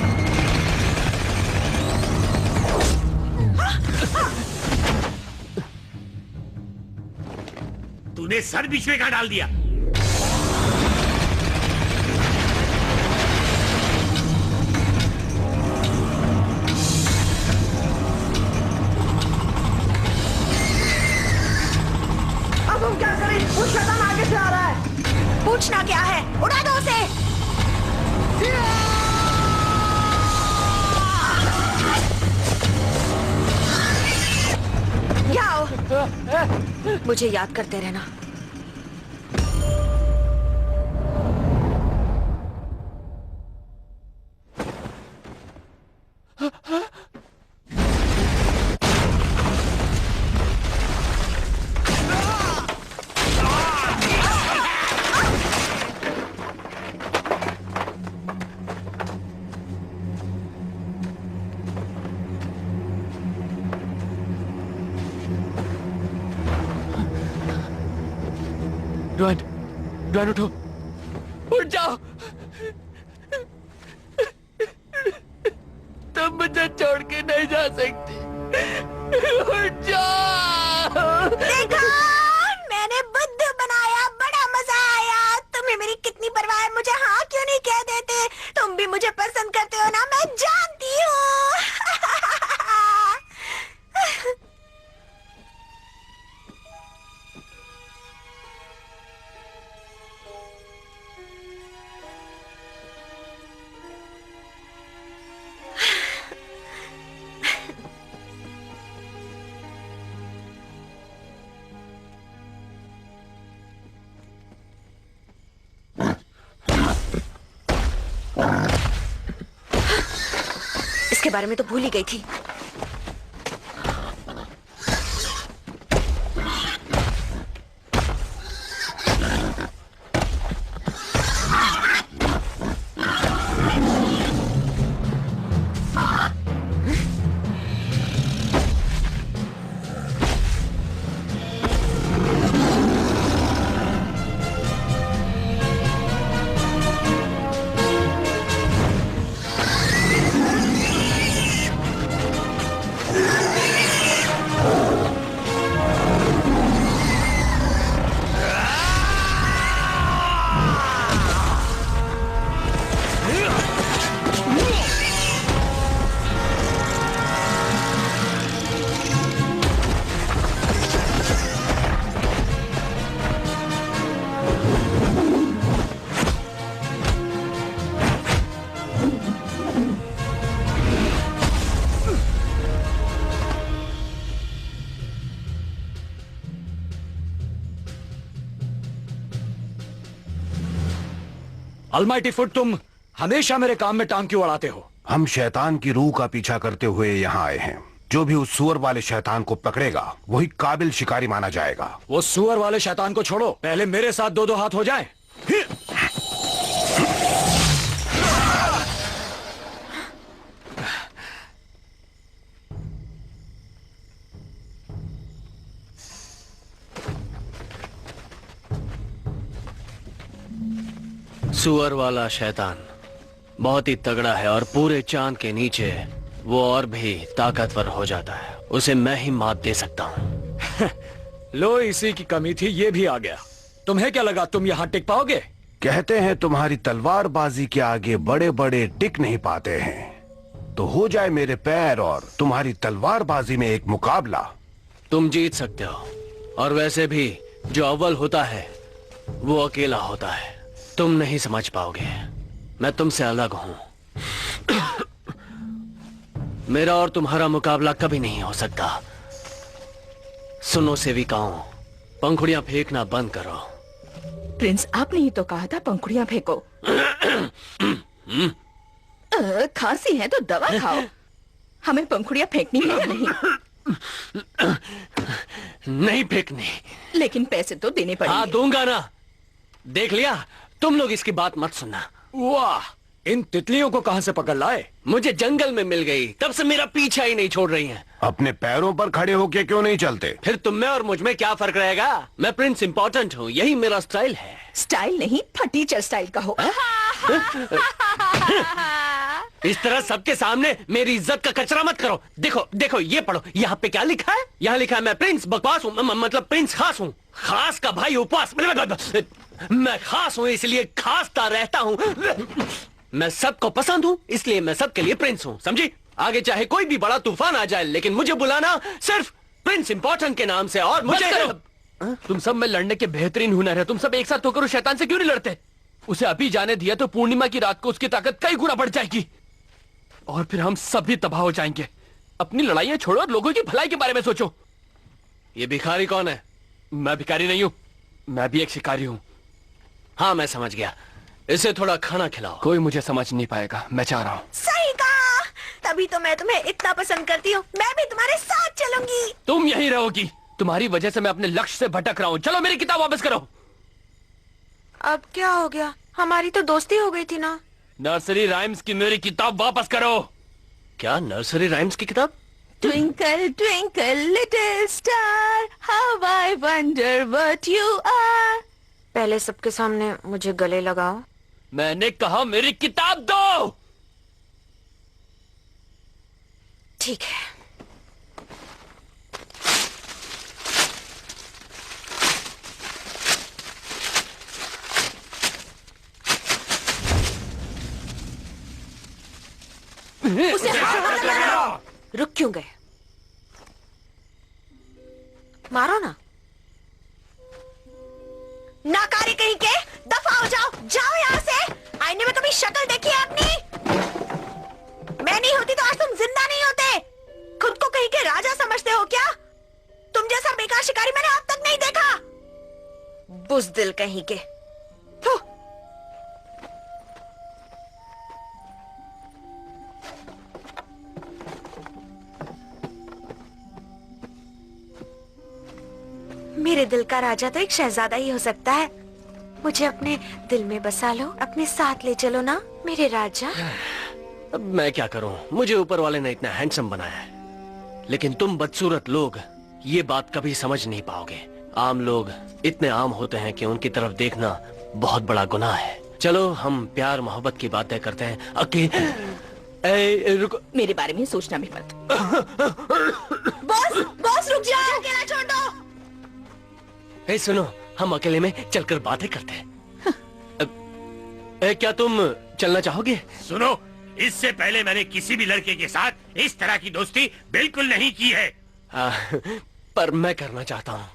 तूने सर बीच में का डाल दिया। अब हम क्या करें? वो शैतान आगे से आ रहा है। पूछना क्या है? उड़ा दो उसे। आओ, मुझे याद करते रहना। ड्वाइन उठो, उठ जाओ। तुम मुझे छोड़ के नहीं जा सकती। उठ जाओ। देखा, मैंने मुझे पसंद करते हो ना, मैं जानती हूँ। इसके बारे में तो भूल ही गई थी। अलमाइटी फुट, तुम हमेशा मेरे काम में टांग क्यों अड़ाते हो? हम शैतान की रूह का पीछा करते हुए यहाँ आए हैं। जो भी उस सुअर वाले शैतान को पकड़ेगा वही काबिल शिकारी माना जाएगा। वो सुअर वाले शैतान को छोड़ो, पहले मेरे साथ दो दो हाथ हो जाएं। सुअर वाला शैतान बहुत ही तगड़ा है और पूरे चांद के नीचे वो और भी ताकतवर हो जाता है। उसे मैं ही मात दे सकता हूँ। लो, इसी की कमी थी, ये भी आ गया। तुम्हें क्या लगा तुम यहाँ टिक पाओगे? कहते हैं तुम्हारी तलवारबाजी के आगे बड़े बड़े टिक नहीं पाते हैं। तो हो जाए मेरे पैर और तुम्हारी तलवारबाजी में एक मुकाबला। तुम जीत सकते हो, और वैसे भी जो अव्वल होता है वो अकेला होता है। तुम नहीं समझ पाओगे, मैं तुमसे अलग हूं। मेरा और तुम्हारा मुकाबला कभी नहीं हो सकता। सुनो सेविकाओं, पंखुड़ियां फेंकना बंद करो। प्रिंस, आपने ही तो कहा था पंखुड़ियां फेंको। खांसी है तो दवा खाओ। हमें पंखुड़ियां फेंकनी है या नहीं? नहीं फेंकनी, लेकिन पैसे तो देने पड़ेंगे। हाँ, दूंगा ना। देख लिया, तुम लोग इसकी बात मत सुनना। वाह, इन तितलियों को कहां से पकड़ लाए? मुझे जंगल में मिल गई, तब से मेरा पीछा ही नहीं छोड़ रही हैं। अपने पैरों पर खड़े होके क्यों नहीं चलते? फिर तुम में और मुझ में क्या फर्क रहेगा? मैं प्रिंस इम्पोर्टेंट हूँ, यही मेरा स्टाइल है। स्टाइल नहीं, फटीचर स्टाइल का हो। इस तरह सबके सामने मेरी इज्जत का कचरा मत करो। देखो देखो, ये पढ़ो, यहाँ पे क्या लिखा है? यहाँ लिखा है मैं प्रिंस बकवास हूँ, मतलब प्रिंस खास हूँ। खास का भाई उपवास। मैं खास हूँ इसलिए खासता रहता हूँ। मैं सबको पसंद हूँ इसलिए मैं सबके लिए प्रिंस हूँ, समझी? आगे चाहे कोई भी बड़ा तूफान आ जाए, लेकिन मुझे बुलाना सिर्फ प्रिंस इम्पोर्टेंट के नाम से। और मुझे तुम सब में लड़ने के बेहतरीन हुनर है। तुम सब एक साथ होकर उस शैतान से क्यों नहीं लड़ते? उसे अभी जाने दिया तो पूर्णिमा की रात को उसकी ताकत कई गुना बढ़ जाएगी और फिर हम सब भी तबाह हो जाएंगे। अपनी लड़ाइयां छोड़ो और लोगों की भलाई के बारे में सोचो। ये भिखारी कौन है? मैं भिखारी नहीं हूँ, मैं भी एक शिकारी हूँ। हाँ, मैं समझ गया। इसे थोड़ा खाना खिलाओ। कोई मुझे समझ नहीं पाएगा, मैं चाह रहा हूँ। सही कहा, तभी तो मैं तुम्हें इतना पसंद करती हूँ। मैं भी तुम्हारे साथ चलूंगी। तुम यहीं रहोगी। तुम्हारी वजह से मैं अपने लक्ष्य से भटक रहा हूँ। चलो मेरी किताब वापस करो। अब क्या हो गया? हमारी तो दोस्ती हो गई थी ना। नर्सरी राइम्स की मेरी किताब वापस करो। क्या नर्सरी राइम्स की किताब? Twinkle, twinkle, little star, how I wonder what you are. पहले सबके सामने मुझे गले लगाओ। मैंने कहा मेरी किताब दो। ठीक है। उसे हाथ मत लगाओ। रुक क्यों गए? मारो ना। नाकारी कहीं के, दफा हो जाओ, जाओ यहाँ से। आईने में कभी शक्ल देखी है अपनी? मैं नहीं होती तो आज तुम जिंदा नहीं होते। खुद को कहीं के राजा समझते हो क्या? तुम जैसा बेकार शिकारी मैंने अब तक नहीं देखा। बुज़दिल कहीं के। थू। मेरे दिल का राजा तो एक शहजादा ही हो सकता है। मुझे अपने दिल में बसा लो, अपने साथ ले चलो ना मेरे राजा। अब मैं क्या करूं? मुझे ऊपर वाले ने इतना हैंडसम बनाया है, लेकिन तुम बदसूरत लोग ये बात कभी समझ नहीं पाओगे। आम लोग इतने आम होते हैं कि उनकी तरफ देखना बहुत बड़ा गुनाह है। चलो हम प्यार मोहब्बत की बातें करते हैं। रुको, मेरे बारे में सोचना भी मत। बॉस, बॉस रुक जाओ, अकेला छोड़ दो। सुनो, हम अकेले में चलकर बातें करते हैं। क्या तुम चलना चाहोगे? सुनो, इससे पहले मैंने किसी भी लड़के के साथ इस तरह की दोस्ती बिल्कुल नहीं की है। पर मैं करना चाहता हूँ।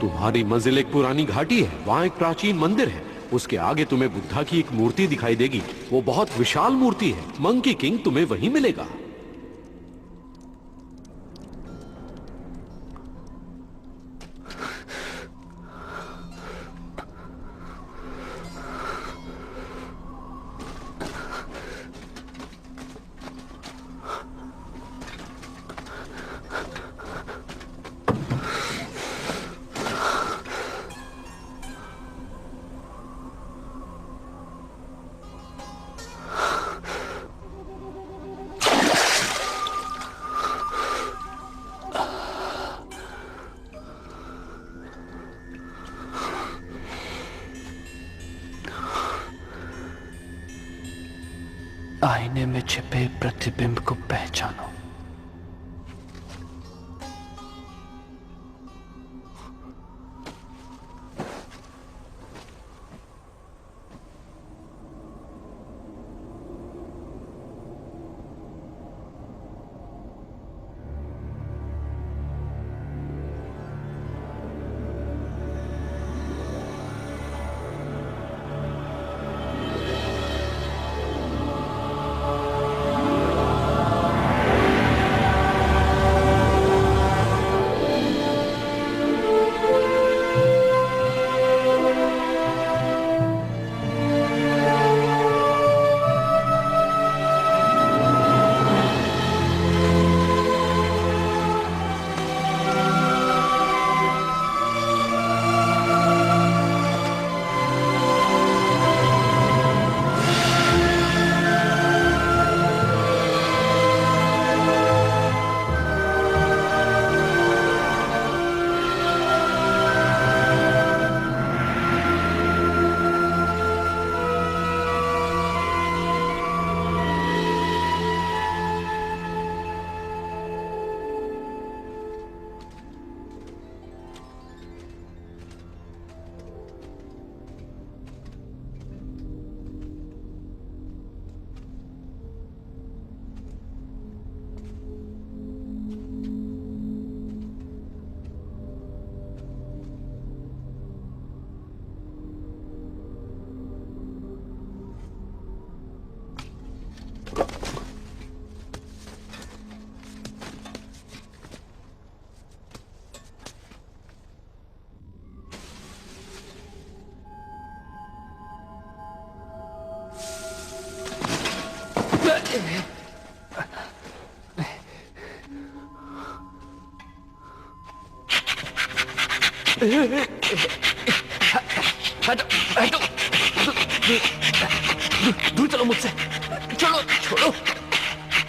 तुम्हारी मंजिल एक पुरानी घाटी है, वहाँ एक प्राचीन मंदिर है। उसके आगे तुम्हें बुद्धा की एक मूर्ति दिखाई देगी। वो बहुत विशाल मूर्ति है। मंकी किंग तुम्हें वहीं मिलेगा। आईने में छिपे प्रतिबिंब को पहचानो। हटो हटो, दूर चलो मुझसे, चलो छोड़ो।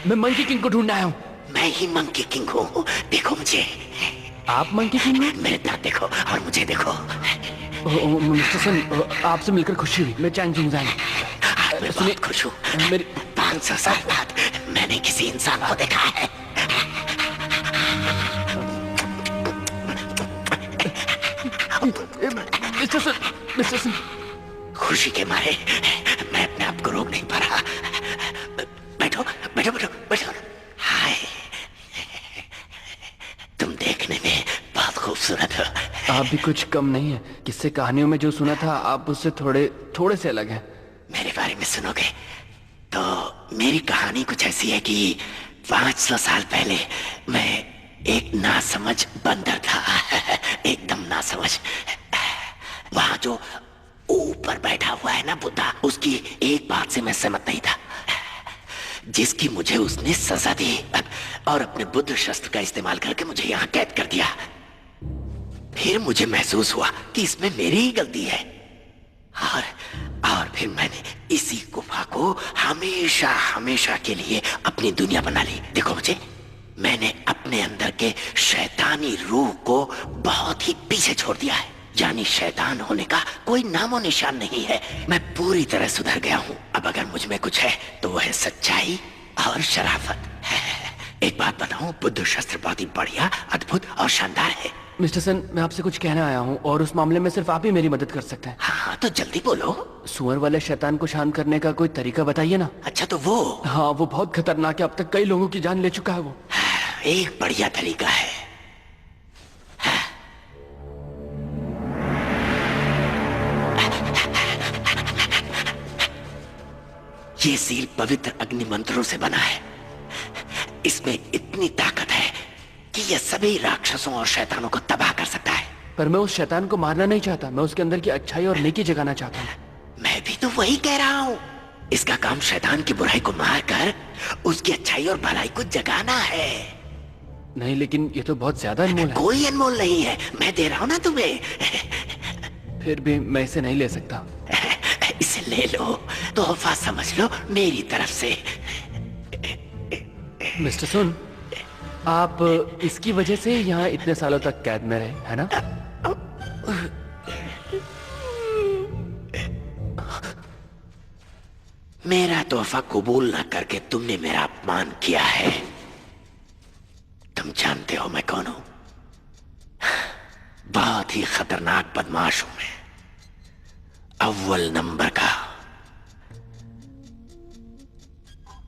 मैं मंकी किंग को ढूंढ आया हूँ। मैं ही मंकी किंग हूँ, देखो मुझे। आप मंकी किंग हो? मेरे दांत देखो और मुझे देखो। मिस्टर सन, आपसे मिलकर खुशी हुई। मैं चैंग जुंगजान। मैं बहुत खुश हूँ। मेरी 500 साल बाद मैंने किसी इंसान को देखा है। मिस्टर सन, खुशी के मारे मैं अपने आप को रोक नहीं पा रहा। बैठो बैठो बैठो बैठो। हाय, तुम देखने में बहुत खूबसूरत हो। आप भी कुछ कम नहीं है। किससे कहानियों में जो सुना था आप उससे थोड़े से अलग हैं। मेरे बारे में सुनोगे तो मेरी कहानी कुछ ऐसी है कि 500 साल पहले मैं एक नासमझ बंदर था। एकदम नासमझ। वहां जो ऊपर बैठा हुआ है ना बुद्धा, उसकी एक बात से मैं सहमत नहीं था, जिसकी मुझे उसने सजा दी और अपने बुद्ध शस्त्र का इस्तेमाल करके मुझे यहाँ कैद कर दिया। फिर मुझे महसूस हुआ कि इसमें मेरी ही गलती है और फिर मैंने इसी गुफा को हमेशा हमेशा के लिए अपनी दुनिया बना ली। देखो मुझे, मैंने अपने अंदर के शैतानी रूह को बहुत ही पीछे छोड़ दिया है। यानी शैतान होने का कोई नामो निशान नहीं है। मैं पूरी तरह सुधर गया हूँ। अब अगर मुझ में कुछ है तो वो है सच्चाई और शराफत। एक बात बताऊं, बुद्ध शस्त्र बहुत ही बढ़िया, अद्भुत और शानदार है। मिस्टर सन, मैं आपसे कुछ कहना आया हूँ और उस मामले में सिर्फ आप ही मेरी मदद कर सकते हैं। हाँ तो जल्दी बोलो। सुअर वाले शैतान को शांत करने का कोई तरीका बताइए ना। अच्छा तो वो? हाँ, वो बहुत खतरनाक है। अब तक कई लोगों की जान ले चुका है वो। एक बढ़िया तरीका है। ये सील पवित्र अग्नि मंत्रों से बना है। इसमें इतनी ताकत है कि यह सभी राक्षसों और शैतानों को तबाह कर सकता है। पर मैं उस शैतान को मारना नहीं चाहता। मैं उसके अंदर की अच्छाई और नेकी जगाना चाहता हूँ। मैं भी तो वही कह रहा हूँ। इसका काम शैतान की बुराई को मारकर उसकी अच्छाई और भलाई को जगाना है। नहीं, लेकिन ये तो बहुत ज्यादा अनमोल है। कोई अनमोल नहीं है, मैं दे रहा हूँ ना तुम्हें। फिर भी मैं इसे नहीं ले सकता। इसे ले लो, तोहफा समझ लो मेरी तरफ से। मिस्टर सुन, आप इसकी वजह से यहाँ इतने सालों तक कैद में रहे, है ना? मेरा तोहफा कबूल न करके तुमने मेरा अपमान किया है। तुम जानते हो मैं कौन हूं? बहुत ही खतरनाक बदमाश हूं मैं, अव्वल नंबर का।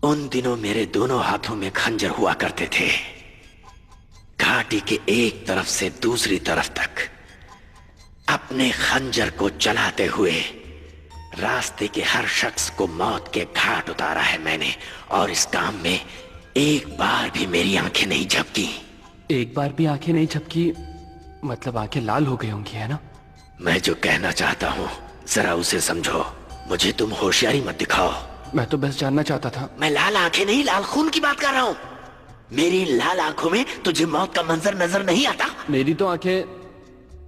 उन दिनों मेरे दोनों हाथों में खंजर हुआ करते थे। घाटी के एक तरफ से दूसरी तरफ तक अपने खंजर को चलाते हुए रास्ते के हर शख्स को मौत के घाट उतारा है मैंने। और इस काम में एक बार भी मेरी आंखें नहीं झपकी। एक बार भी आंखें नहीं झपकी मतलब आंखें लाल हो गई होंगी, है ना? मैं जो कहना चाहता हूँ जरा उसे समझो। मुझे तुम होशियारी मत दिखाओ। मैं तो बस जानना चाहता था। मैं लाल आंखें नहीं, लाल खून की बात कर रहा हूँ। मेरी लाल आंखों में तुझे मौत का मंजर नजर नहीं आता? मेरी तो आंखें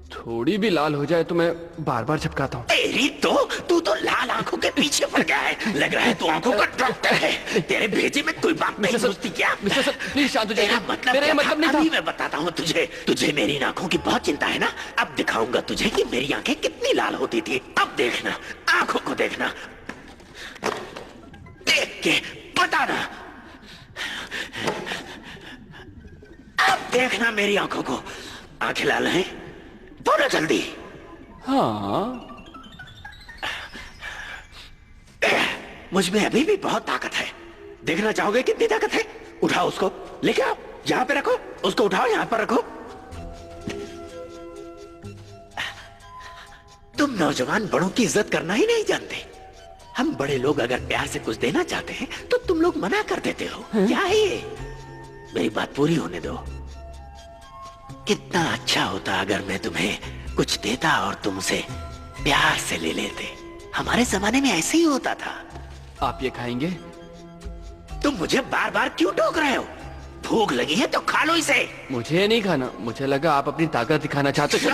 थोड़ी भी लाल हो जाए तो मैं बार बार झपकाता हूँ। तेरी तो तू तो लाल आंखों के पीछे पड़ गया है। लग रहा है तू आंखों का डॉक्टर है। तेरे भेजे में कोई बात नहीं घुसती क्या? मिस्टर सर, प्लीज शांत हो जाइए। मेरा मतलब नहीं था। अभी मैं बताता हूँ तुझे मेरी आंखों की बहुत चिंता है ना। अब दिखाऊंगा तुझे कि मेरी आंखें कितनी लाल होती थी। अब देखना, आंखों को देखना, देख के बताना। अब देखना मेरी आंखों को। आंखें लाल हैं? बोलो जल्दी। हाँ, मुझ में अभी भी बहुत ताकत है। देखना चाहोगे कितनी ताकत है? उठाओ उसको, लेके आओ, यहां पे रखो। उसको उठाओ, यहां पर रखो। तुम नौजवान बड़ों की इज्जत करना ही नहीं जानते। हम बड़े लोग अगर प्यार से कुछ देना चाहते हैं तो तुम लोग मना कर देते हो। क्या है ये? मेरी बात पूरी होने दो। कितना अच्छा होता अगर मैं तुम्हें कुछ देता और तुम उसे प्यार से ले लेते। हमारे जमाने में ऐसे ही होता था। आप ये खाएंगे? तुम मुझे बार बार क्यों टोक रहे हो? भूख लगी है तो खा लो इसे। मुझे नहीं खाना, मुझे लगा आप अपनी ताकत दिखाना चाहते हो।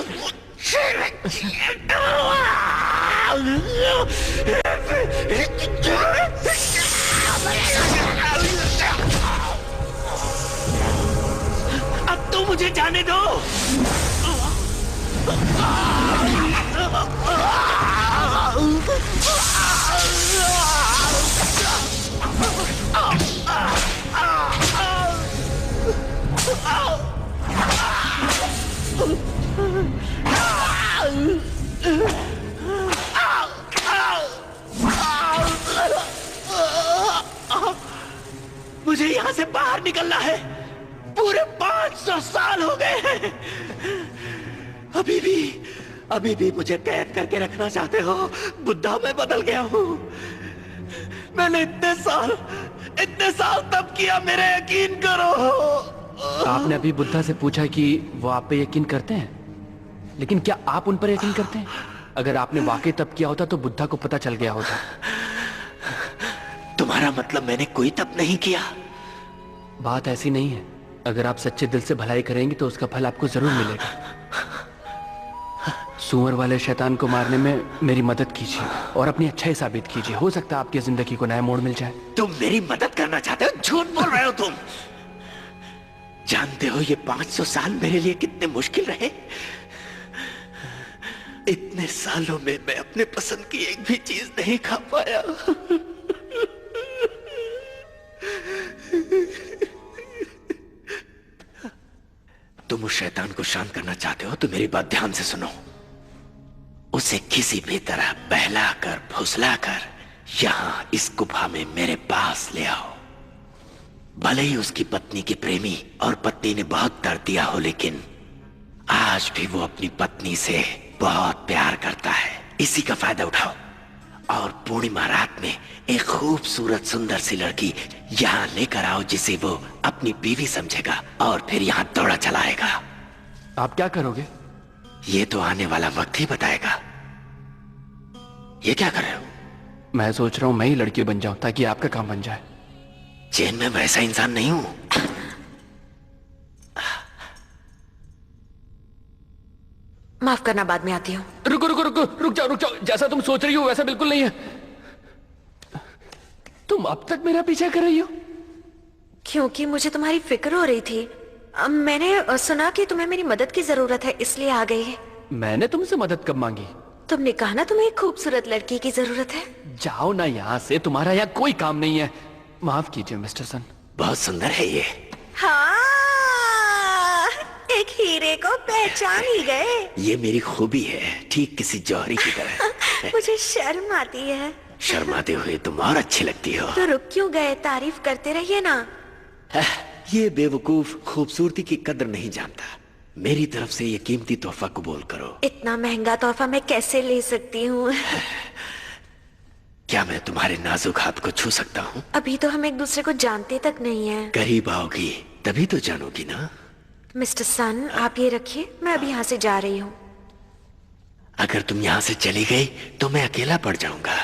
अब तो मुझे जाने दो। मुझे यहाँ से बाहर निकलना है। पूरे 500 साल हो गए हैं। अभी भी मुझे कैद करके रखना चाहते हो? बुद्धा मैं बदल गया हूँ। मैंने इतने साल तब किया, मेरे यकीन करो। आपने अभी बुद्धा से पूछा कि वो आप पे यकीन करते हैं, लेकिन क्या आप उन पर यकीन करते हैं? अगर आपने वाकई तब किया होता तो बुद्धा को पता चल गया होता। तुम्हारा मतलब मैंने कोई तप नहीं किया? बात ऐसी नहीं है। अगर आप सच्चे दिल से भलाई करेंगे तो उसका फल आपको जरूर मिलेगा। सुअर वाले शैतान को मारने में मेरी मदद कीजिए और अपनी अच्छाई साबित कीजिए। हो सकता है आपकी जिंदगी को नया मोड़ मिल जाए। तुम मेरी मदद करना चाहते हो? झूठ बोल रहे हो तुम। जानते हो ये 500 साल मेरे लिए कितने मुश्किल रहे? इतने सालों में मैं अपने पसंद की एक भी चीज नहीं खा पाया। तुम उस शैतान को शांत करना चाहते हो तो मेरी बात ध्यान से सुनो। उसे किसी भी तरह बहलाकर फुसलाकर यहां इस गुफा में मेरे पास ले आओ। भले ही उसकी पत्नी के प्रेमी और पत्नी ने बहुत दर्द दिया हो, लेकिन आज भी वो अपनी पत्नी से बहुत प्यार करता है। इसी का फायदा उठाओ और पूर्णिमा रात में एक खूबसूरत सुंदर सी लड़की यहाँ लेकर आओ जिसे वो अपनी बीवी समझेगा और फिर यहाँ दौड़ा चलाएगा। आप क्या करोगे? ये तो आने वाला वक्त ही बताएगा। ये क्या कर रहे हो? मैं सोच रहा हूँ मैं ही लड़की बन जाऊं ताकि आपका काम बन जाए। चैन में वैसा इंसान नहीं हूं। माफ करना, बाद में आती हूँ। रुक जाओ। जैसा तुम सोच रही हो वैसा बिल्कुल नहीं है। तुम अब तक मेरा पीछा कर रही हो? क्योंकि मुझे तुम्हारी फिक्र हो रही थी। मैंने सुना कि तुम्हें मेरी मदद की जरूरत है, इसलिए आ गई। मैंने तुमसे मदद कब मांगी? तुमने कहा ना तुम्हें एक खूबसूरत लड़की की जरूरत है। जाओ ना यहाँ से, तुम्हारा यहाँ कोई काम नहीं है। माफ कीजिए मिस्टर सन। बहुत सुंदर है ये। हाँ, एक हीरे को पहचान ही गए। ये मेरी खूबी है, ठीक किसी जौहरी की तरह। मुझे शर्म आती है। शर्माते हुए तुम और अच्छी लगती हो। तो रुक क्यों गए? तारीफ करते रहिए ना। ये बेवकूफ खूबसूरती की कदर नहीं जानता। मेरी तरफ से ये कीमती तोहफा कबूल करो। इतना महंगा तोहफा मैं कैसे ले सकती हूँ? क्या मैं तुम्हारे नाजुक हाथ को छू सकता हूँ? अभी तो हम एक दूसरे को जानते तक नहीं है। करीब आओगी तभी तो जानोगी ना। मिस्टर सन, आप ये रखिए, मैं अभी यहाँ से जा रही हूँ। अगर तुम यहाँ से चली गई तो मैं अकेला पड़ जाऊंगा।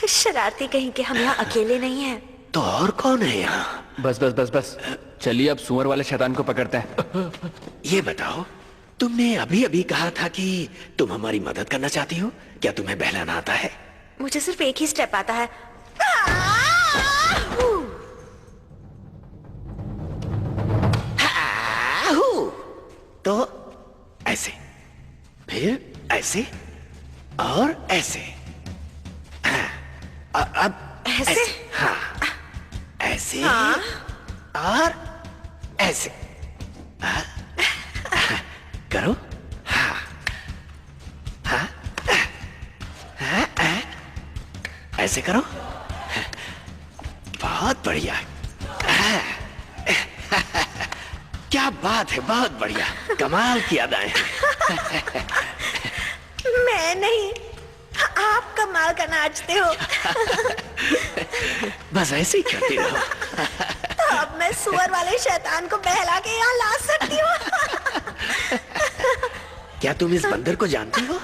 शरारती कहीं के, हम यहाँ अकेले नहीं हैं। तो और कौन है यहाँ? बस। चलिए अब सुअर वाले शैतान को पकड़ते हैं। ये बताओ, तुमने अभी कहा था कि तुम हमारी मदद करना चाहती हो। क्या तुम्हें बहलाना आता है? मुझे सिर्फ एक ही स्टेप आता है। तो ऐसे, फिर ऐसे और ऐसे। अब ऐसे? हाँ, ऐसे हाँ? और ऐसे। करो। हाँ, हाँ, ऐसे करो। बहुत बढ़िया। क्या बात है, बहुत बढ़िया, कमाल की अदाएं हैं। मैं नहीं, आप कमाल का नाचते हो। बस ऐसे ही करती रहो। तो अब मैं सुअर वाले शैतान को बहला के यहाँ ला सकती हूँ। क्या तुम इस बंदर को जानती हो?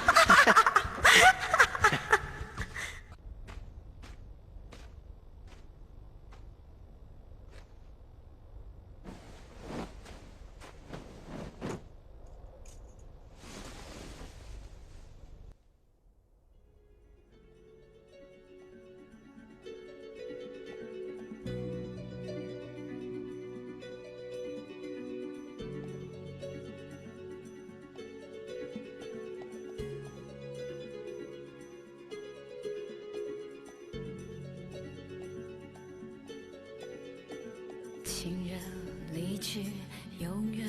去，永远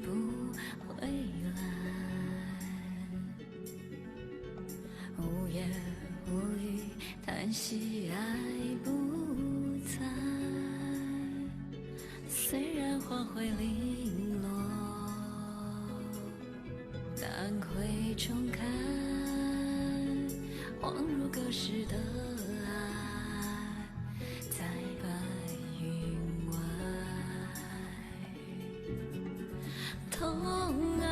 不回来。无言无语，叹息爱不在。虽然花会零落，但会重开，恍如隔世的爱，在白云外。痛爱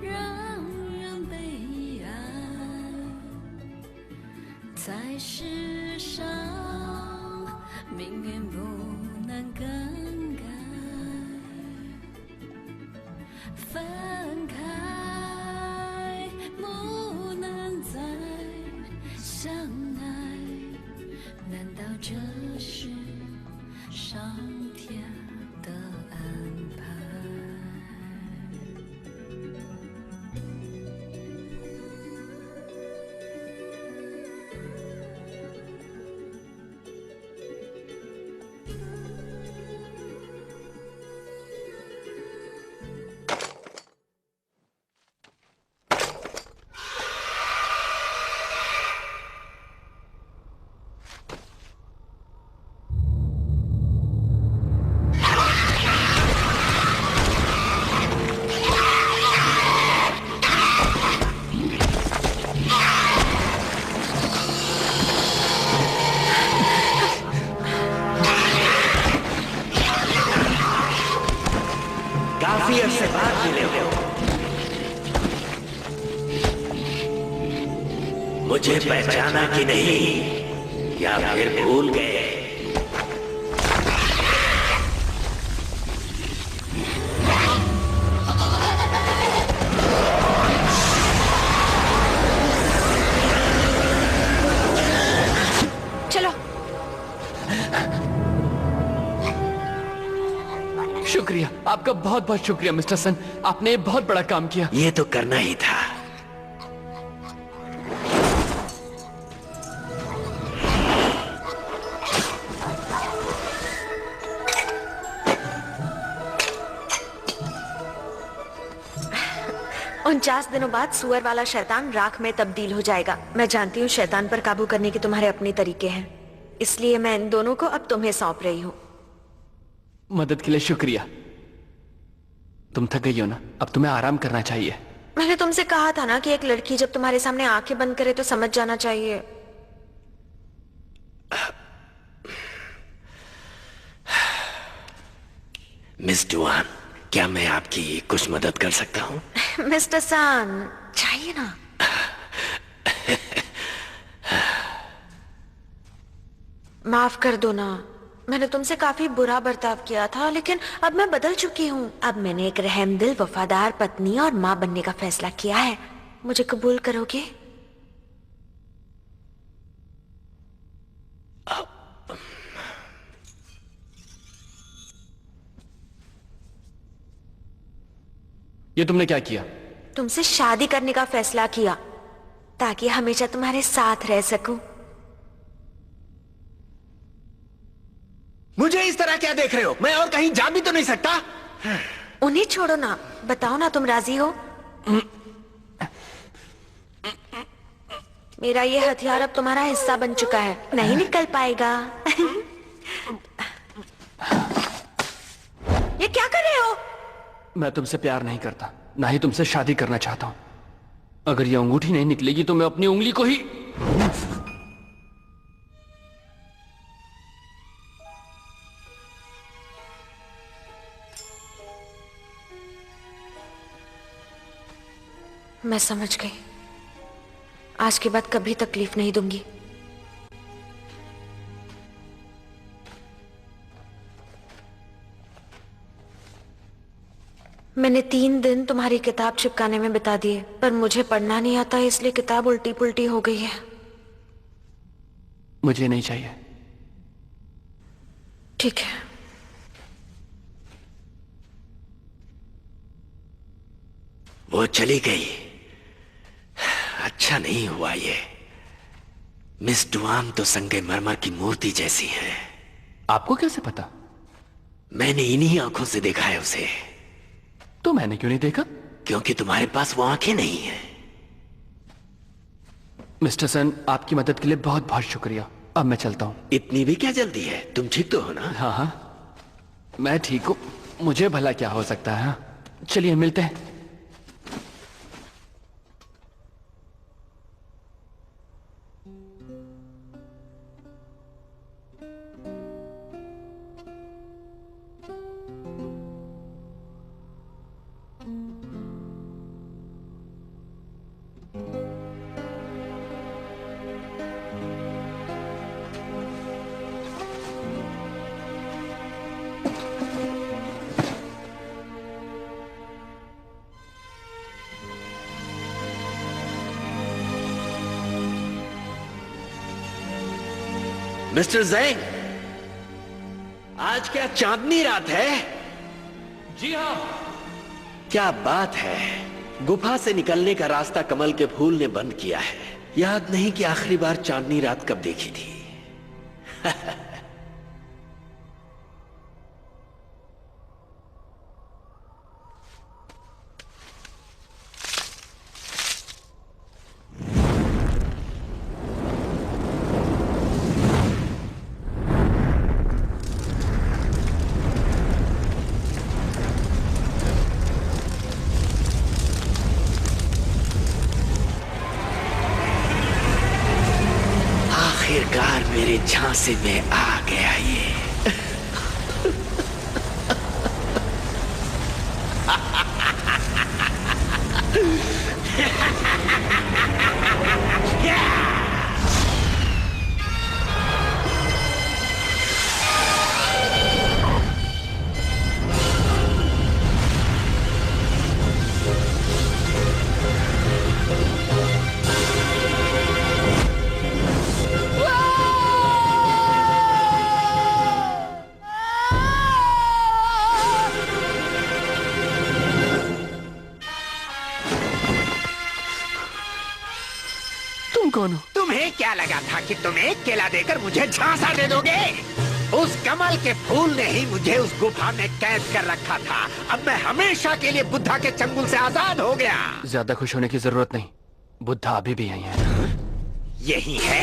让人悲哀，在世上命运不能更改，分开不能再相爱，难道这是上天的安排？काफी अरसे बाद मिले हो। मुझे पहचाना कि नहीं, या फिर भूल गए? चलो। शुक्रिया, आपका बहुत बहुत शुक्रिया मिस्टर सन, आपने बहुत बड़ा काम किया। ये तो करना ही था। उनचास दिनों बाद सुअर वाला शैतान राख में तब्दील हो जाएगा। मैं जानती हूँ शैतान पर काबू करने के तुम्हारे अपने तरीके हैं, इसलिए मैं इन दोनों को अब तुम्हें सौंप रही हूँ। मदद के लिए शुक्रिया। तुम थक गई हो ना, अब तुम्हें आराम करना चाहिए। मैंने तुमसे कहा था ना कि एक लड़की जब तुम्हारे सामने आंखें बंद करे तो समझ जाना चाहिए। मिस डुआन, क्या मैं आपकी कुछ मदद कर सकता हूँ? मिस्टर सान, चाहिए ना? माफ कर दो ना, मैंने तुमसे काफी बुरा बर्ताव किया था, लेकिन अब मैं बदल चुकी हूँ। अब मैंने एक रहमदिल, वफादार पत्नी और माँ बनने का फैसला किया है। मुझे कबूल करोगे? ये तुमने क्या किया? तुमसे शादी करने का फैसला किया ताकि हमेशा तुम्हारे साथ रह सकूं। मुझे इस तरह क्या देख रहे हो? मैं और कहीं जा भी तो नहीं सकता। उन्हें छोड़ो ना, बताओ ना तुम राजी हो? मेरा ये हथियार अब तुम्हारा हिस्सा बन चुका है, नहीं निकल पाएगा। ये क्या कर रहे हो? मैं तुमसे प्यार नहीं करता, ना ही तुमसे शादी करना चाहता हूं। अगर ये अंगूठी नहीं निकलेगी तो मैं अपनी उंगली को ही... मैं समझ गई, आज के बाद कभी तकलीफ नहीं दूंगी। मैंने 3 दिन तुम्हारी किताब चिपकाने में बिता दिए, पर मुझे पढ़ना नहीं आता, इसलिए किताब उल्टी पुल्टी हो गई है। मुझे नहीं चाहिए। ठीक है। वो चली गई। अच्छा नहीं हुआ ये। मिस डुआन तो संगमरमर की मूर्ति जैसी है। आपको कैसे पता? मैंने इन्हीं आंखों से देखा है उसे। तो मैंने क्यों नहीं देखा? क्योंकि तुम्हारे पास वो आंखें नहीं है। मिस्टर सन, आपकी मदद के लिए बहुत बहुत शुक्रिया। अब मैं चलता हूँ। इतनी भी क्या जल्दी है? तुम ठीक तो हो ना? हाँ हाँ, मैं ठीक हूँ। मुझे भला क्या हो सकता है? चलिए मिलते हैं। मिस्टर ज़ैंग, आज क्या चांदनी रात है? जी हाँ। क्या बात है। गुफा से निकलने का रास्ता कमल के फूल ने बंद किया है। याद नहीं कि आखिरी बार चांदनी रात कब देखी थी। आखिरकार मेरे झांसे में आ गया ये। कौन हो? तुम्हें क्या लगा था कि तुम एक केला देकर मुझे झांसा दे दोगे? उस कमल के फूल ने ही मुझे उस गुफा में कैद कर रखा था। अब मैं हमेशा के लिए बुद्धा के चंगुल से आजाद हो गया। ज्यादा खुश होने की जरूरत नहीं, बुद्धा अभी भी यही है। यही है?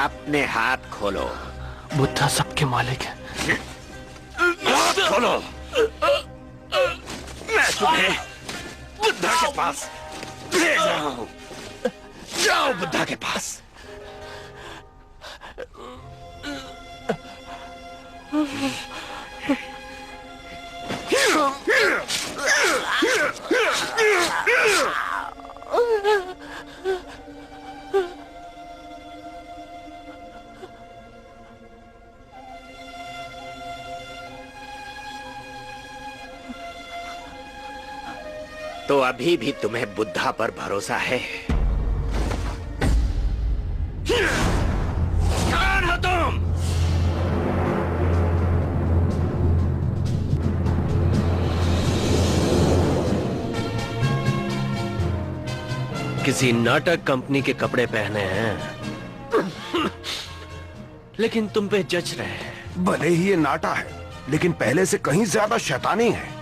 अपने हाथ खोलो। बुद्धा सबके मालिक है। हाथ खोलो। मैं तुम्हें बुद्धा के पास भेज रहा हूं। जाओ बुद्धा के पास। तो अभी भी तुम्हें बुद्धा पर भरोसा है? कौन हो तुम? किसी नाटक कंपनी के कपड़े पहने हैं, लेकिन तुम पे जच रहे हैं। भले ही ये नाटा है, लेकिन पहले से कहीं ज्यादा शैतानी है।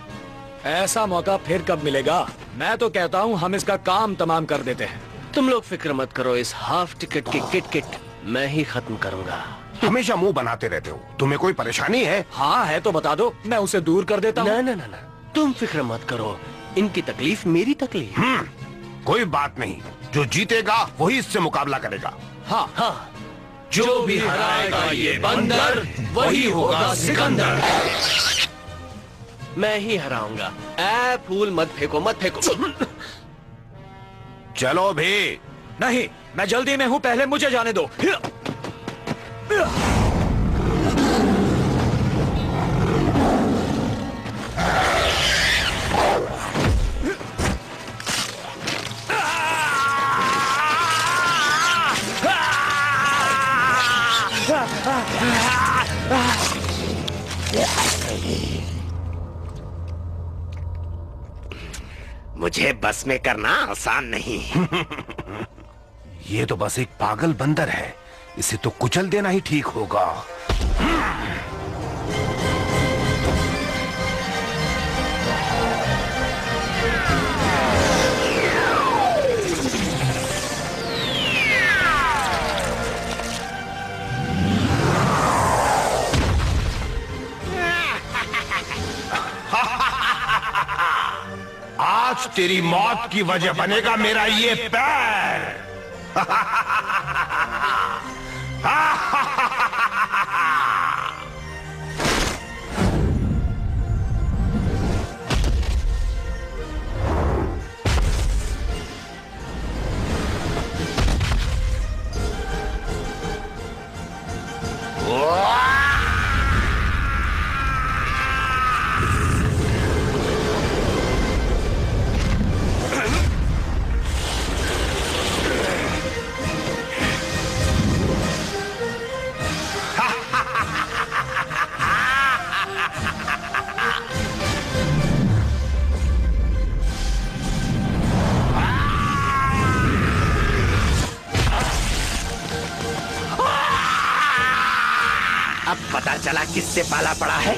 ऐसा मौका फिर कब मिलेगा? मैं तो कहता हूँ हम इसका काम तमाम कर देते हैं। तुम लोग फिक्र मत करो, इस हाफ टिकट की किट मैं ही खत्म करूंगा। हमेशा मुंह बनाते रहते हो, तुम्हें कोई परेशानी है? हाँ है तो बता दो, मैं उसे दूर कर देता हूँ। ना, तुम फिक्र मत करो, इनकी तकलीफ मेरी तकलीफ। कोई बात नहीं, जो जीतेगा वही इससे मुकाबला करेगा। हाँ, जो भी हराएगा ये बंदर, वही होगा सिकंदर। मैं ही हराऊंगा। ऐ फूल मत फेंको, मत फेंको। चलो भी। नहीं, मैं जल्दी में हूँ, पहले मुझे जाने दो। मुझे बस में करना आसान नहीं। ये तो बस एक पागल बंदर है, इसे तो कुचल देना ही ठीक होगा। आज तेरी मौत की वजह बनेगा मेरा ये पैर। अब पता चला किससे पाला पड़ा है।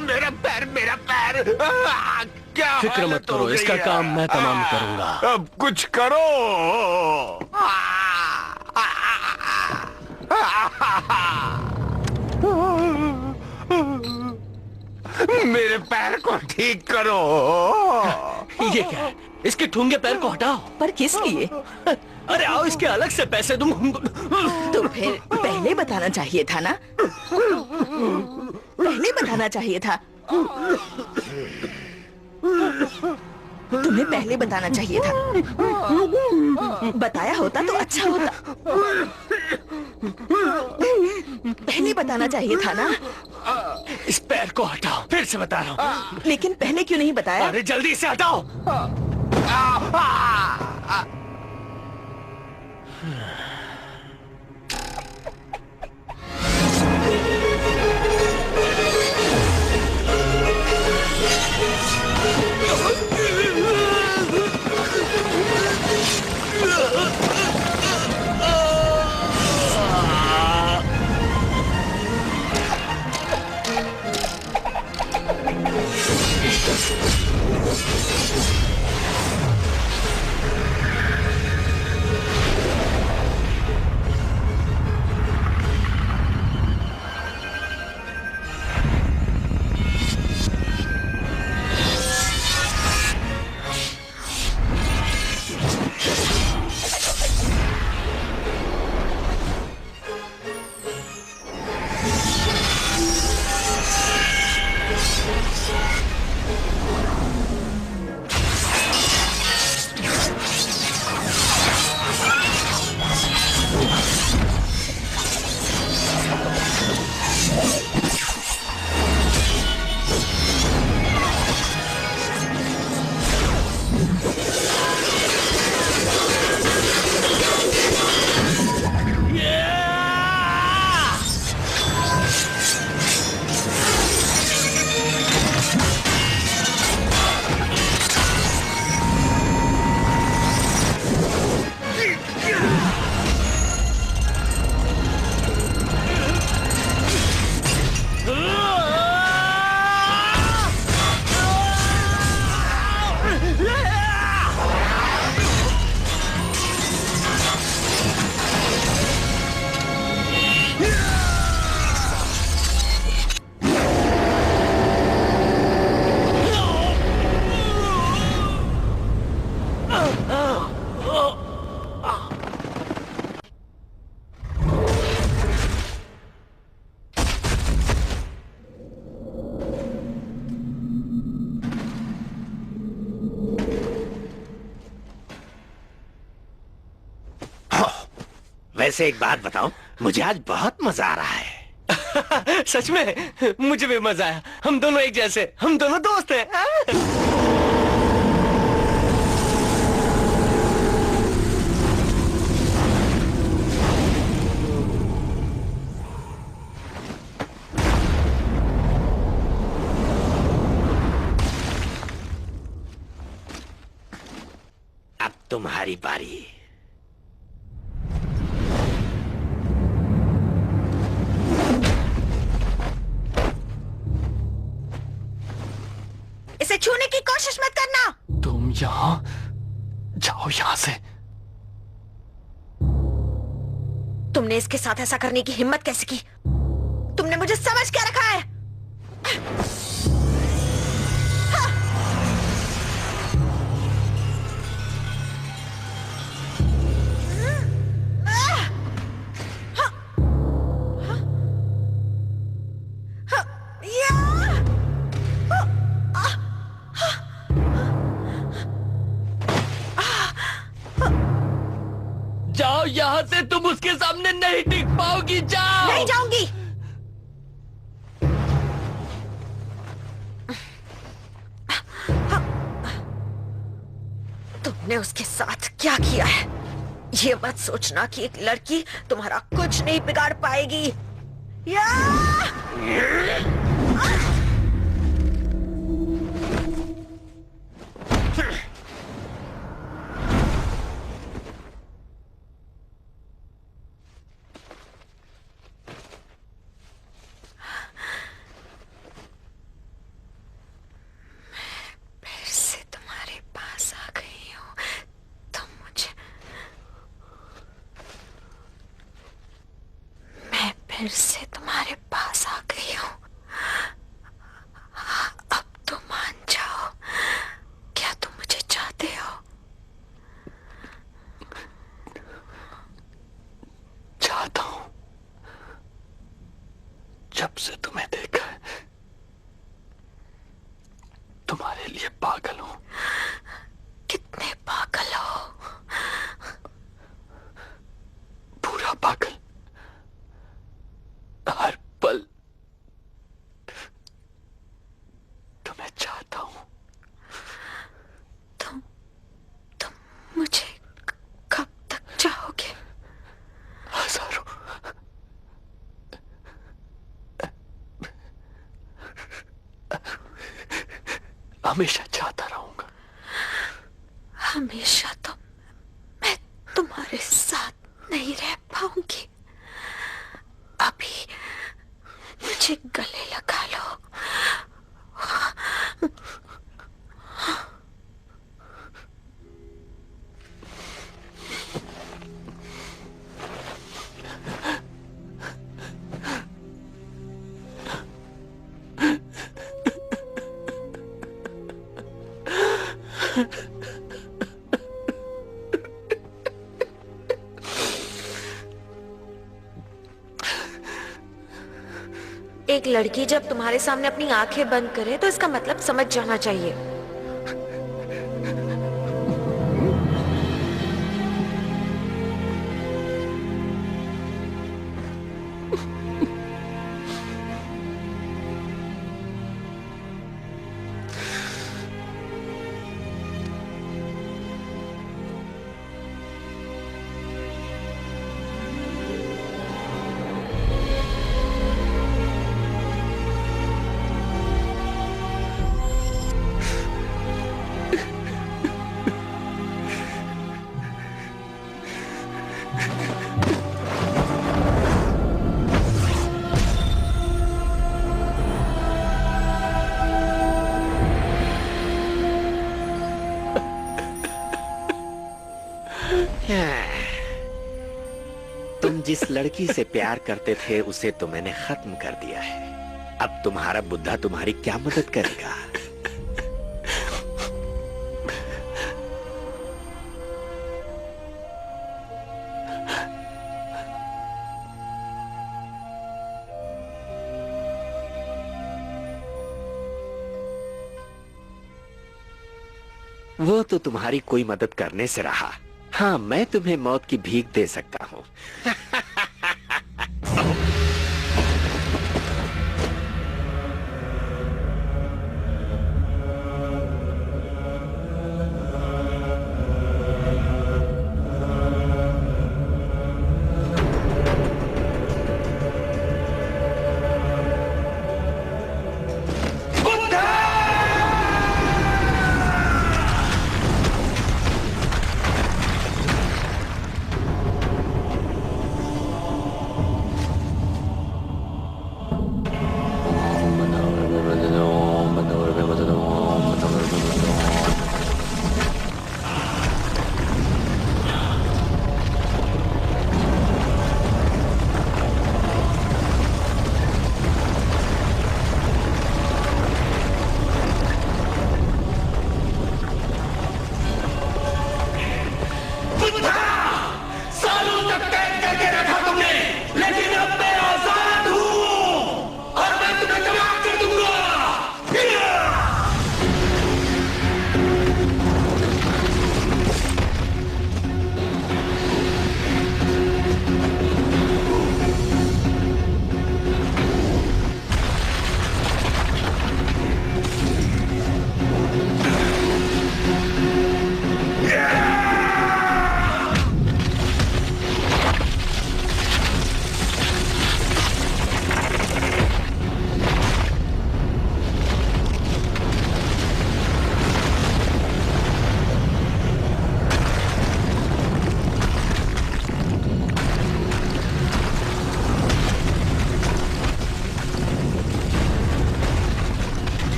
मेरा पैर, मेरा पैर। क्या फिक्र मत करो, इसका काम मैं तमाम करूंगा। अब कुछ करो। मेरे पैर को ठीक करो। ये क्या है? इसके ठूंगे पैर को हटाओ। पर किस लिए? अरे आओ, इसके अलग से पैसे दूं। तो फिर पहले बताना चाहिए था ना। पहले बताना चाहिए था। तुम्हें पहले बताना चाहिए था। बताया होता तो अच्छा होता। पहले बताना चाहिए था ना। इस पैर को हटाओ, फिर से बता रहा हूँ। लेकिन पहले क्यों नहीं बताया? अरे जल्दी से हटाओ। वैसे एक बात बताओ, मुझे आज बहुत मजा आ रहा है। सच में मुझे भी मजा आया। हम दोनों एक जैसे, हम दोनों दोस्त हैं। तुम्हारी बारी। इसे छूने की कोशिश मत करना। तुम यहाँ जाओ, यहाँ से। तुमने इसके साथ ऐसा करने की हिम्मत कैसे की? तुमने मुझे समझ क्या रखा है? जाओ यहाँ से, तुम उसके सामने नहीं टिक पाओगी। जाओ। नहीं जाऊंगी। तुमने उसके साथ क्या किया है? ये मत सोचना कि एक लड़की तुम्हारा कुछ नहीं बिगाड़ पाएगी। या! फिर से तुम्हारे पास आ गई हूँ। अब तो मान जाओ, क्या तुम मुझे चाहते हो? चाहता हूँ। जब से तुम्हें देखा है, तुम्हारे लिए पागल हूँ। कितने पागल हो? पूरा पागल। हर पल तुम्हें चाहता हूं। तुम मुझे कब तक चाहोगे? हजारों। हमेशा चाहता रहूंगा। हमेशा तो मैं तुम्हारे साथ नहीं रह पाऊंगी। अभी मुझे गले लगा लो। एक लड़की जब तुम्हारे सामने अपनी आंखें बंद करे तो इसका मतलब समझ जाना चाहिए। तुम जिस लड़की से प्यार करते थे उसे तो मैंने खत्म कर दिया है। अब तुम्हारा बुद्धा तुम्हारी क्या मदद करेगा? वो तो तुम्हारी कोई मदद करने से रहा। हाँ, मैं तुम्हें मौत की भीख दे सकता हूँ।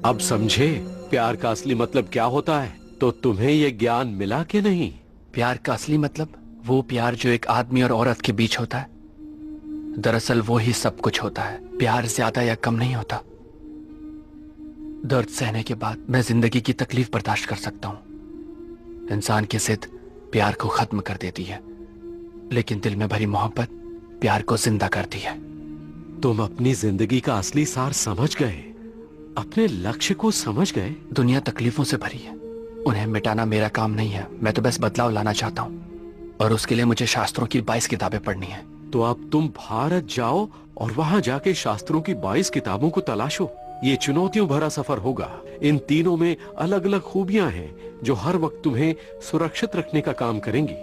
अब समझे प्यार का असली मतलब क्या होता है? तो तुम्हें ये ज्ञान मिला कि नहीं? प्यार का असली मतलब वो प्यार जो एक आदमी और औरत के बीच होता है। दरअसल वो ही सब कुछ होता है। प्यार ज्यादा या कम नहीं होता। दर्द सहने के बाद मैं जिंदगी की तकलीफ बर्दाश्त कर सकता हूं। इंसान की जिद प्यार को खत्म कर देती है, लेकिन दिल में भरी मोहब्बत प्यार को जिंदा करती है। तुम अपनी जिंदगी का असली सार समझ गए, अपने लक्ष्य को समझ गए। दुनिया तकलीफों से भरी है, उन्हें मिटाना मेरा काम नहीं है। मैं तो बस बदलाव लाना चाहता हूँ, और उसके लिए मुझे शास्त्रों की 22 किताबें पढ़नी है। तो अब तुम भारत जाओ और वहां जाके शास्त्रों की 22 किताबों को तलाशो। ये चुनौतियों भरा सफर होगा। इन तीनों में अलग अलग खूबियां हैं जो हर वक्त तुम्हें सुरक्षित रखने का काम करेंगी।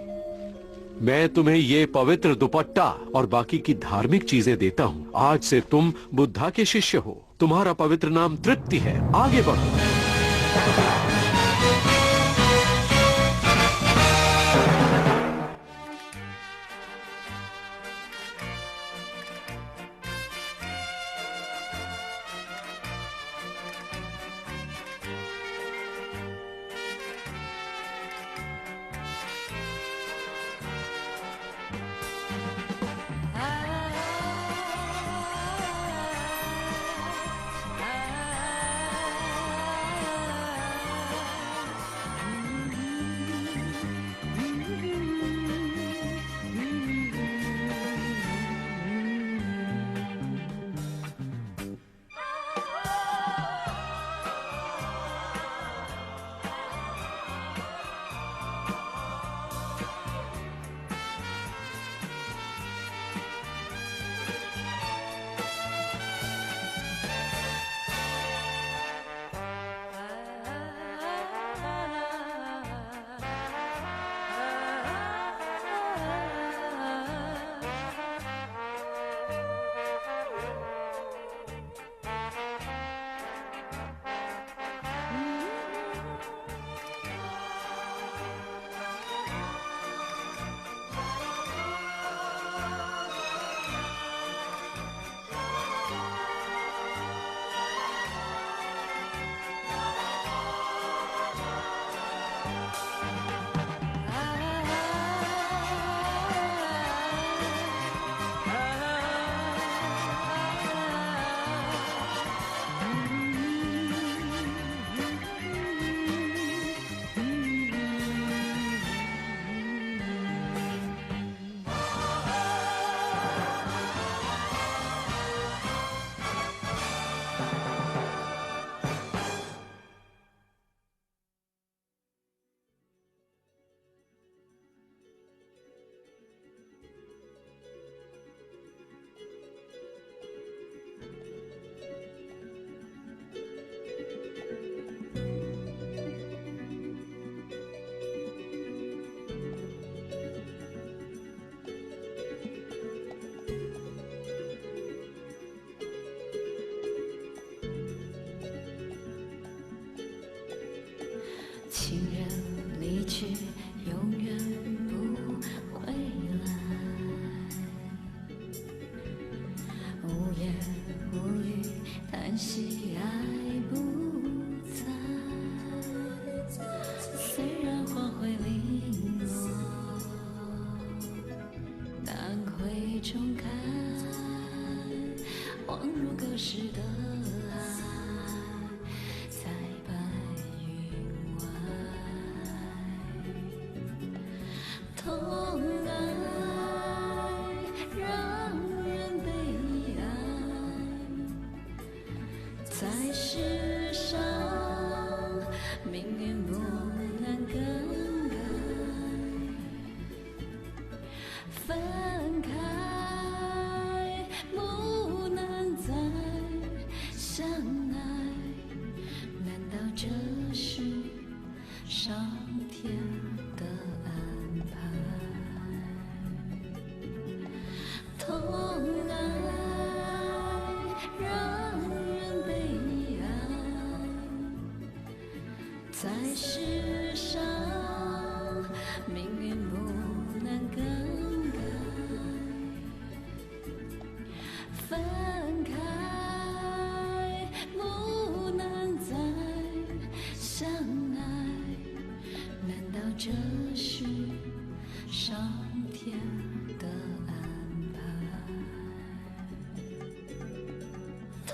मैं तुम्हें ये पवित्र दुपट्टा और बाकी की धार्मिक चीजें देता हूँ। आज से तुम बुद्धा के शिष्य हो। तुम्हारा पवित्र नाम तृप्ति है। आगे बढ़ो।情人离去，永远不回来。无言无语，叹息爱不在。虽然花会零落，但会重开，恍如隔世的爱。痛爱让人悲哀，在世上命运不能更改，分开不能再相爱，难道这是上天的安排？痛爱让人悲哀，在世上命运不能更改，分开不能再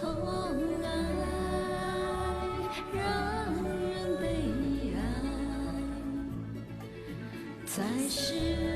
头来，让人悲哀，在世。